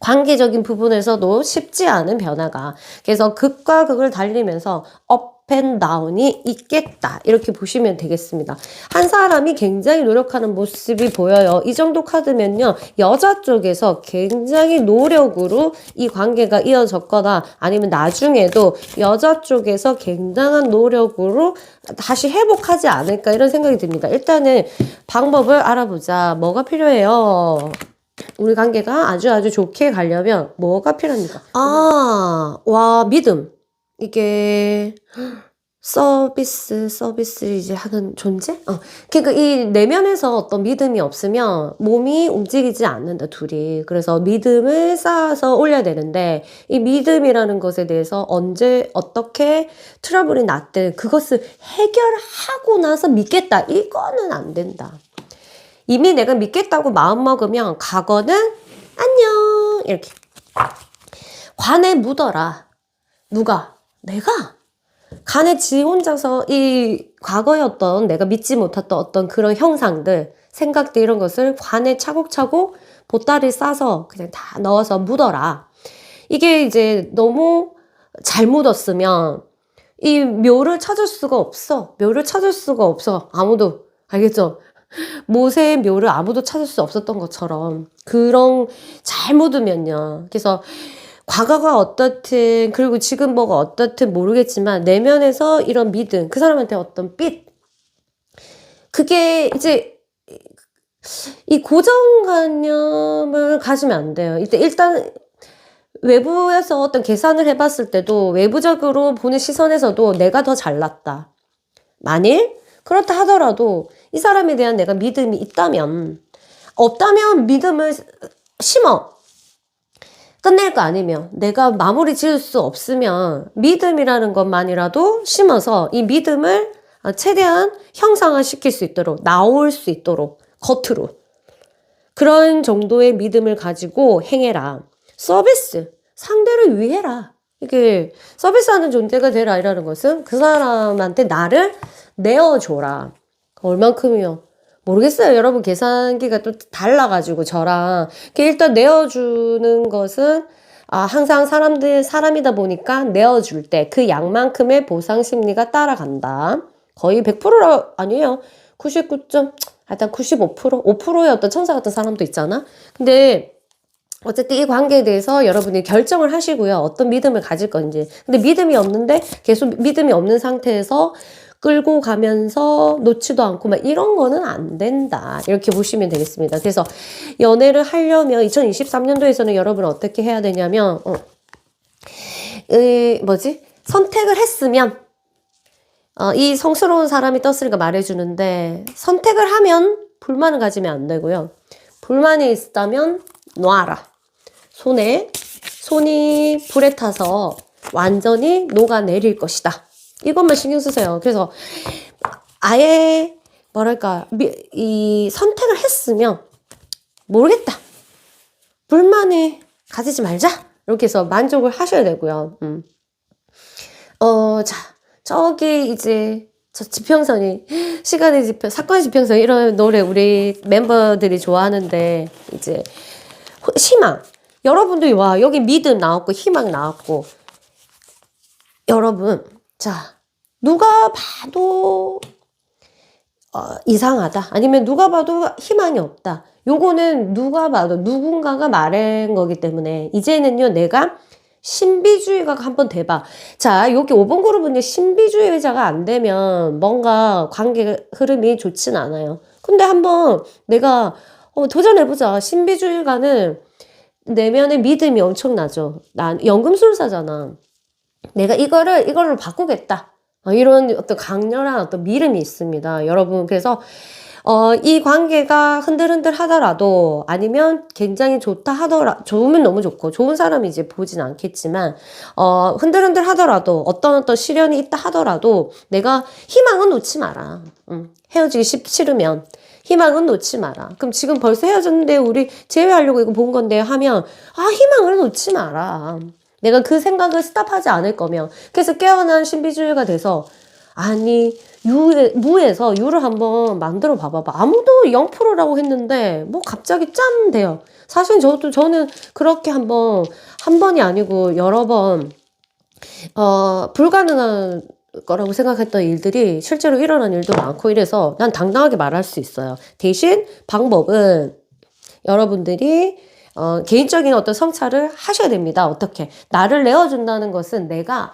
관계적인 부분에서도 쉽지 않은 변화가. 그래서 극과 극을 달리면서 업앤다운이 있겠다. 이렇게 보시면 되겠습니다. 한 사람이 굉장히 노력하는 모습이 보여요. 이 정도 카드면요. 여자 쪽에서 굉장히 노력으로 이 관계가 이어졌거나 아니면 나중에도 여자 쪽에서 굉장한 노력으로 다시 회복하지 않을까 이런 생각이 듭니다. 일단은 방법을 알아보자. 뭐가 필요해요? 우리 관계가 아주 좋게 가려면 뭐가 필요합니까? 믿음. 이게 서비스 이제 하는 존재? 그러니까 이 내면에서 어떤 믿음이 없으면 몸이 움직이지 않는다, 둘이. 그래서 믿음을 쌓아서 올려야 되는데 이 믿음이라는 것에 대해서 언제 어떻게 트러블이 났든 그것을 해결하고 나서 믿겠다. 이거는 안 된다. 이미 내가 믿겠다고 마음먹으면 과거는 안녕 이렇게 관에 묻어라. 누가? 내가 간에 지 혼자서 이 과거의 어떤 내가 믿지 못했던 어떤 그런 형상들 생각들 이런 것을 관에 차곡차곡 보따리 싸서 그냥 다 넣어서 묻어라. 이게 이제 너무 잘 묻었으면 이 묘를 찾을 수가 없어. 묘를 찾을 수가 없어. 아무도. 알겠죠? 모세의 묘를 아무도 찾을 수 없었던 것처럼 그런 잘 묻으면요. 그래서 과거가 어떻든 그리고 지금 뭐가 어떻든 모르겠지만 내면에서 이런 믿음, 그 사람한테 어떤 삘, 그게 이제 이 고정관념을 가지면 안 돼요. 일단 외부에서 어떤 계산을 해봤을 때도 외부적으로 보는 시선에서도 내가 더 잘났다. 만일 그렇다 하더라도 이 사람에 대한 내가 믿음이 있다면, 없다면 믿음을 심어. 끝낼 거 아니면 내가 마무리 지을 수 없으면 믿음이라는 것만이라도 심어서 이 믿음을 최대한 형상화시킬 수 있도록, 나올 수 있도록 겉으로 그런 정도의 믿음을 가지고 행해라. 서비스, 상대를 위해라. 이게 서비스하는 존재가 되라 이라는 것은 그 사람한테 나를 내어줘라. 얼만큼이요? 모르겠어요. 여러분 계산기가 또 달라가지고 저랑 일단 내어주는 것은 항상 사람이다 보니까 내어줄 때 그 양만큼의 보상 심리가 따라간다. 거의 100%라 아니에요. 99. 일단 95%, 5%의 어떤 천사 같은 사람도 있잖아. 근데 어쨌든 이 관계에 대해서 여러분이 결정을 하시고요. 어떤 믿음을 가질 건지. 근데 믿음이 없는데 계속 믿음이 없는 상태에서 끌고 가면서 놓지도 않고 막 이런 거는 안 된다. 이렇게 보시면 되겠습니다. 그래서 연애를 하려면 2023년도에서는 여러분 어떻게 해야 되냐면 선택을 했으면 이 성스러운 사람이 떴으니까 말해주는데 선택을 하면 불만을 가지면 안 되고요. 불만이 있다면 놔라. 손이 불에 타서 완전히 녹아내릴 것이다. 이것만 신경 쓰세요. 그래서 아예 이 선택을 했으면 모르겠다. 불만을 가지지 말자. 이렇게 해서 만족을 하셔야 되고요. 자, 저기 이제 저 지평선이 시간의 지평, 사건의 지평선 이런 노래 우리 멤버들이 좋아하는데 이제 희망. 여러분들이 와 여기 믿음 나왔고 희망 나왔고 여러분 자 누가 봐도 이상하다 아니면 누가 봐도 희망이 없다. 요거는 누가 봐도 누군가가 말한 거기 때문에 이제는요 내가 신비주의가 한번 돼봐. 자 여기 5번 그룹은요 신비주의자가 안 되면 뭔가 관계 흐름이 좋진 않아요. 근데 한번 내가 도전해보자. 신비주의가는 내면의 믿음이 엄청나죠. 난 연금술사잖아. 내가 이걸로 바꾸겠다. 이런 어떤 강렬한 어떤 믿음이 있습니다. 여러분, 그래서, 이 관계가 흔들흔들 하더라도, 아니면 굉장히 좋으면 너무 좋고, 좋은 사람이 이제 보진 않겠지만, 흔들흔들 하더라도, 어떤 시련이 있다 하더라도, 내가 희망은 놓지 마라. 헤어지기 싫으면. 희망은 놓지 마라. 그럼 지금 벌써 헤어졌는데 우리 재회하려고 이거 본 건데 하면 희망을 놓지 마라. 내가 그 생각을 스탑하지 않을 거면. 그래서 깨어난 신비주의가 돼서 아니 무에서 유를 한번 만들어 봐봐봐. 아무도 0%라고 했는데 뭐 갑자기 짠 돼요. 사실 저는 그렇게 한 번이 아니고 여러 번 불가능한 거라고 생각했던 일들이 실제로 일어난 일도 많고 이래서 난 당당하게 말할 수 있어요. 대신 방법은 여러분들이 개인적인 어떤 성찰을 하셔야 됩니다. 어떻게? 나를 내어준다는 것은 내가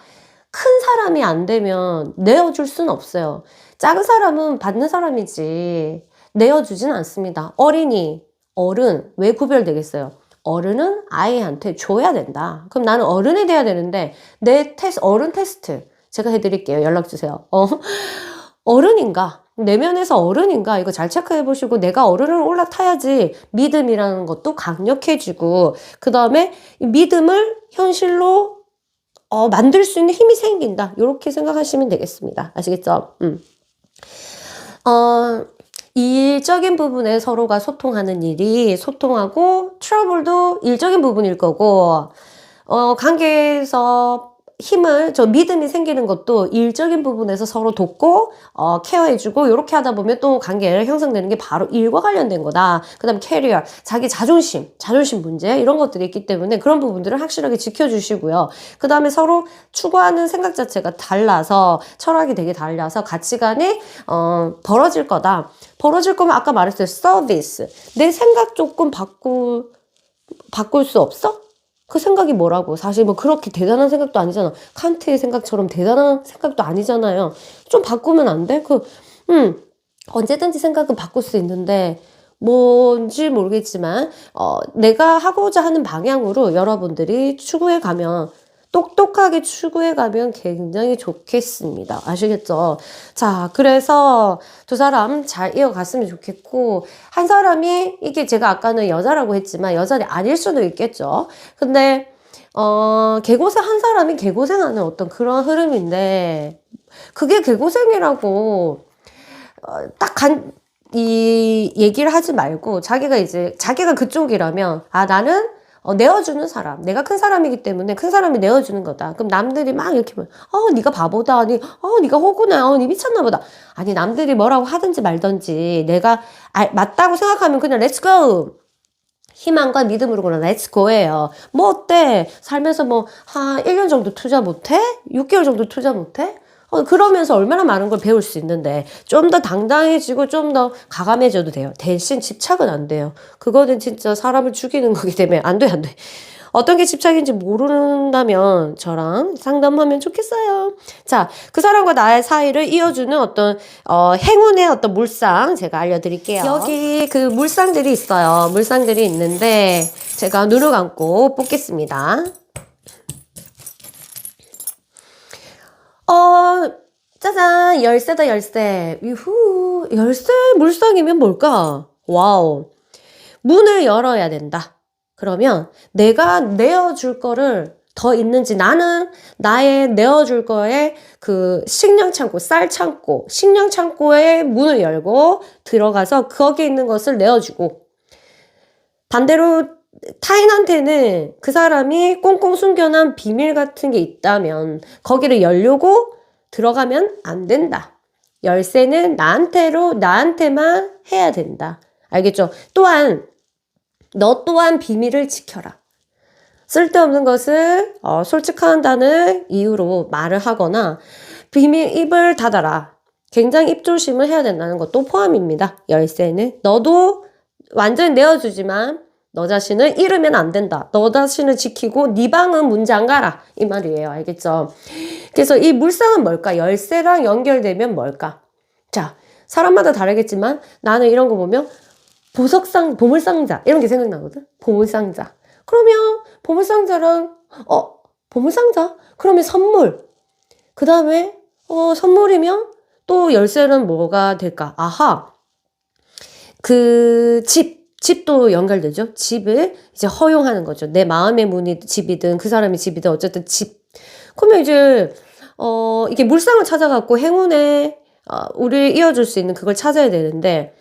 큰 사람이 안 되면 내어줄 수는 없어요. 작은 사람은 받는 사람이지 내어주진 않습니다. 어른 왜 구별되겠어요? 어른은 아이한테 줘야 된다. 그럼 나는 어른이 돼야 되는데 어른 테스트 제가 해드릴게요. 연락주세요. 어른인가? 내면에서 어른인가? 이거 잘 체크해 보시고 내가 어른을 올라타야지 믿음이라는 것도 강력해지고 그 다음에 믿음을 현실로 만들 수 있는 힘이 생긴다. 이렇게 생각하시면 되겠습니다. 아시겠죠? 일적인 부분에 서로가 소통하는 일이 소통하고 트러블도 일적인 부분일 거고 관계에서 힘을, 저 믿음이 생기는 것도 일적인 부분에서 서로 돕고, 케어해주고, 이렇게 하다 보면 또 관계가 형성되는 게 바로 일과 관련된 거다. 그 다음에 캐리어, 자기 자존심 문제, 이런 것들이 있기 때문에 그런 부분들을 확실하게 지켜주시고요. 그 다음에 서로 추구하는 생각 자체가 달라서, 철학이 되게 달라서 가치관이, 벌어질 거다. 벌어질 거면 아까 말했어요. 서비스. 내 생각 조금 바꿀 수 없어? 그 생각이 뭐라고? 사실 뭐 그렇게 대단한 생각도 아니잖아. 칸트의 생각처럼 대단한 생각도 아니잖아요. 좀 바꾸면 안 돼? 언제든지 생각은 바꿀 수 있는데, 뭔지 모르겠지만, 내가 하고자 하는 방향으로 여러분들이 추구해 가면, 똑똑하게 추구해 가면 굉장히 좋겠습니다. 아시겠죠? 자, 그래서 두 사람 잘 이어갔으면 좋겠고, 한 사람이, 이게 제가 아까는 여자라고 했지만, 여자는 아닐 수도 있겠죠. 근데, 개고생, 한 사람이 개고생하는 어떤 그런 흐름인데, 그게 개고생이라고, 이 얘기를 하지 말고, 자기가 그쪽이라면, 나는 내어주는 사람. 내가 큰 사람이기 때문에 큰 사람이 내어주는 거다. 그럼 남들이 막 이렇게 보면, 네가 바보다. 아니, 네가 호구네. 니 미쳤나 보다. 아니, 남들이 뭐라고 하든지 말든지 내가 맞다고 생각하면 그냥 렛츠 고! 희망과 믿음으로 그냥 렛츠 고예요. 뭐 어때? 살면서 뭐, 1년 정도 투자 못해? 6개월 정도 투자 못해? 그러면서 얼마나 많은 걸 배울 수 있는데, 좀 더 당당해지고 좀 더 가감해져도 돼요. 대신 집착은 안 돼요. 그거는 진짜 사람을 죽이는 거기 때문에 안 돼, 안 돼. 어떤 게 집착인지 모른다면 저랑 상담하면 좋겠어요. 자, 그 사람과 나의 사이를 이어주는 어떤, 행운의 어떤 물상 제가 알려드릴게요. 여기 그 물상들이 있어요. 물상들이 있는데, 제가 눈을 감고 뽑겠습니다. 짜잔, 열쇠다, 열쇠. 유후, 열쇠 물상이면 뭘까? 와우. 문을 열어야 된다. 그러면 내가 내어줄 거를 더 있는지, 나는 나의 내어줄 거에 그 식량창고, 쌀창고, 식량창고에 문을 열고 들어가서 거기에 있는 것을 내어주고, 반대로 타인한테는 그 사람이 꽁꽁 숨겨놓은 비밀 같은 게 있다면 거기를 열려고 들어가면 안 된다. 열쇠는 나한테만 해야 된다. 알겠죠? 또한 너 또한 비밀을 지켜라. 쓸데없는 것을 솔직한다는 이유로 말을 하거나 입을 닫아라. 굉장히 입조심을 해야 된다는 것도 포함입니다. 열쇠는 너도 완전히 내어주지만 너 자신을 잃으면 안 된다. 너 자신을 지키고 네 방은 문 잠가라. 이 말이에요. 알겠죠? 그래서 이 물상은 뭘까? 열쇠랑 연결되면 뭘까? 자, 사람마다 다르겠지만 나는 이런 거 보면 보물상자 이런 게 생각나거든. 보물상자. 그러면 보물상자랑 보물상자? 그러면 선물. 그 다음에 선물이면 또 열쇠는 뭐가 될까? 아하. 그 집도 연결되죠. 집을 이제 허용하는 거죠. 내 마음의 문이 집이든 그 사람의 집이든 어쨌든 집. 그러면 이제 이게 물상을 찾아갖고 행운에 우리를 이어줄 수 있는 그걸 찾아야 되는데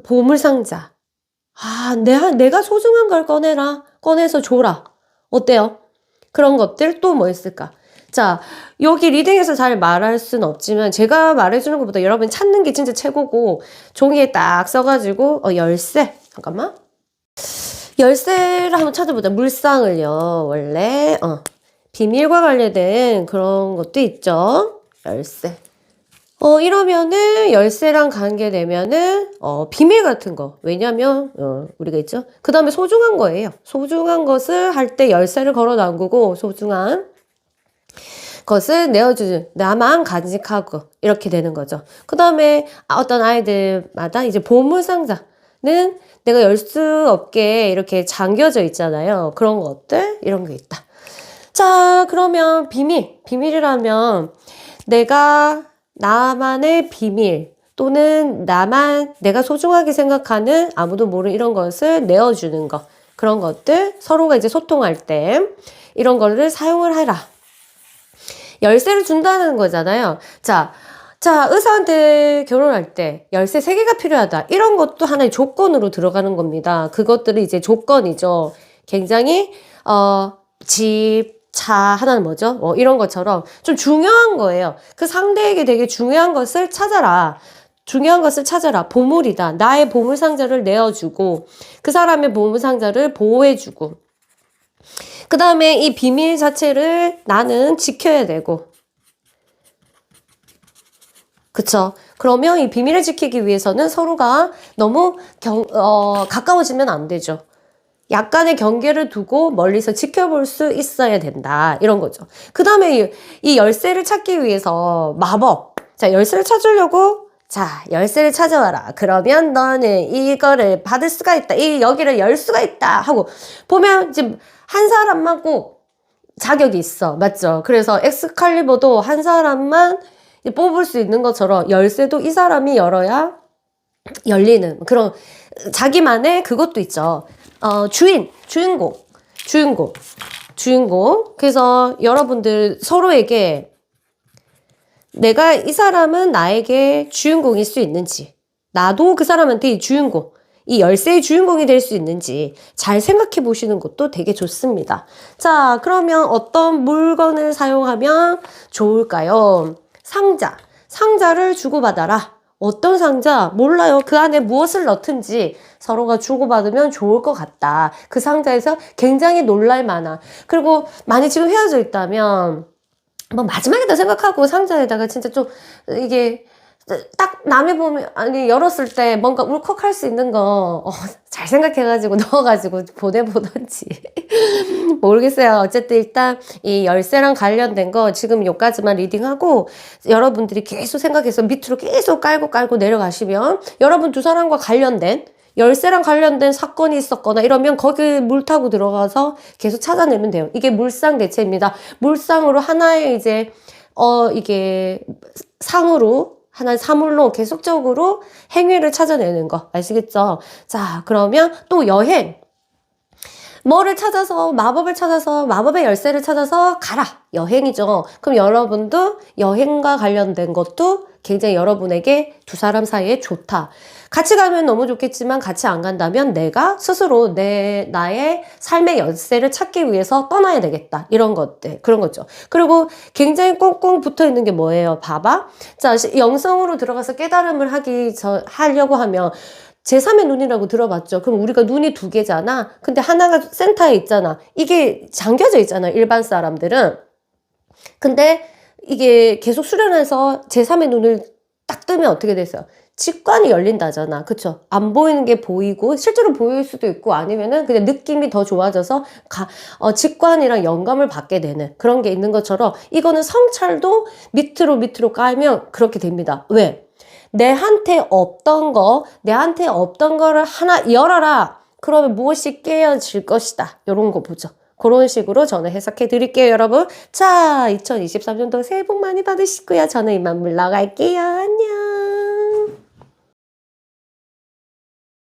보물상자. 내가 소중한 걸 꺼내서 줘라. 어때요? 그런 것들 또 뭐 있을까? 자, 여기 리딩에서 잘 말할 수는 없지만 제가 말해주는 것보다 여러분이 찾는 게 진짜 최고고, 종이에 딱 써가지고 열쇠. 잠깐만. 열쇠를 한번 찾아보자. 물상을요. 원래 비밀과 관련된 그런 것도 있죠. 열쇠. 이러면은 열쇠랑 관계되면은 비밀 같은 거. 왜냐면 우리가 있죠. 그 다음에 소중한 거예요. 소중한 것을 할 때 열쇠를 걸어 담그고, 소중한 것을 내어주는, 나만 간직하고 이렇게 되는 거죠. 그 다음에 어떤 아이들마다 이제 보물상자는 내가 열 수 없게 이렇게 잠겨져 있잖아요. 그런 것들, 이런 게 있다. 자, 그러면 비밀이라면 내가 나만의 비밀 또는 내가 소중하게 생각하는 아무도 모르는 이런 것을 내어주는 것, 그런 것들, 서로가 이제 소통할 때 이런 거를 사용을 해라. 열쇠를 준다는 거잖아요. 자, 의사한테 결혼할 때 열쇠 3개가 필요하다. 이런 것도 하나의 조건으로 들어가는 겁니다. 그것들이 이제 조건이죠. 굉장히 집, 자, 하나는 뭐죠? 이런 것처럼 좀 중요한 거예요. 그 상대에게 되게 중요한 것을 찾아라. 중요한 것을 찾아라. 보물이다. 나의 보물상자를 내어주고, 그 사람의 보물상자를 보호해주고, 그 다음에 이 비밀 자체를 나는 지켜야 되고, 그쵸? 그러면 이 비밀을 지키기 위해서는 서로가 너무 가까워지면 안 되죠. 약간의 경계를 두고 멀리서 지켜볼 수 있어야 된다. 이런 거죠. 그 다음에 이 열쇠를 찾기 위해서 마법. 자, 열쇠를 찾으려고, 자, 열쇠를 찾아와라. 그러면 너는 이거를 받을 수가 있다. 여기를 열 수가 있다. 하고 보면 지금 한 사람만 꼭 자격이 있어. 맞죠? 그래서 엑스칼리버도 한 사람만 뽑을 수 있는 것처럼 열쇠도 이 사람이 열어야 열리는 그런 자기만의 그것도 있죠. 주인공. 그래서 여러분들 서로에게 내가 이 사람은 나에게 주인공일 수 있는지, 나도 그 사람한테 이 열쇠의 주인공이 될 수 있는지 잘 생각해 보시는 것도 되게 좋습니다. 자, 그러면 어떤 물건을 사용하면 좋을까요? 상자를 주고받아라. 어떤 상자? 몰라요. 그 안에 무엇을 넣든지 서로가 주고받으면 좋을 것 같다. 그 상자에서 굉장히 놀랄 만한. 그리고 만약 지금 헤어져 있다면 뭐 마지막에다 생각하고 상자에다가 진짜 좀 이게 딱 남이 보면 아니 열었을 때 뭔가 울컥할 수 있는 거 잘 생각해가지고 넣어가지고 보내보던지 모르겠어요. 어쨌든 일단 이 열쇠랑 관련된 거 지금 여기까지만 리딩하고 여러분들이 계속 생각해서 밑으로 계속 깔고 내려가시면 여러분 두 사람과 관련된 열쇠랑 관련된 사건이 있었거나 이러면 거기 물 타고 들어가서 계속 찾아내면 돼요. 이게 물상 대체입니다. 물상으로 하나의 이제 이게 상으로 하나의 사물로 계속적으로 행위를 찾아내는 거 아시겠죠? 자, 그러면 또 여행. 뭐를 찾아서 마법의 열쇠를 찾아서 가라. 여행이죠. 그럼 여러분도 여행과 관련된 것도 굉장히 여러분에게 두 사람 사이에 좋다. 같이 가면 너무 좋겠지만 같이 안 간다면 내가 스스로 나의 삶의 열쇠를 찾기 위해서 떠나야 되겠다. 이런 것들, 그런 거죠. 그리고 굉장히 꽁꽁 붙어 있는 게 뭐예요? 봐봐. 자, 영성으로 들어가서 깨달음을 하려고 하면 제3의 눈이라고 들어봤죠? 그럼 우리가 눈이 두 개잖아? 근데 하나가 센터에 있잖아. 이게 잠겨져 있잖아, 일반 사람들은. 근데 이게 계속 수련해서 제3의 눈을 딱 뜨면 어떻게 됐어요? 직관이 열린다잖아. 그쵸? 안 보이는 게 보이고, 실제로 보일 수도 있고, 아니면은 그냥 느낌이 더 좋아져서, 직관이랑 영감을 받게 되는 그런 게 있는 것처럼, 이거는 성찰도 밑으로 깔면 그렇게 됩니다. 왜? 내한테 없던 거를 하나 열어라. 그러면 무엇이 깨어질 것이다. 이런 거 보죠. 그런 식으로 저는 해석해 드릴게요, 여러분. 자, 2023년도 새해 복 많이 받으시고요. 저는 이만 물러갈게요. 안녕.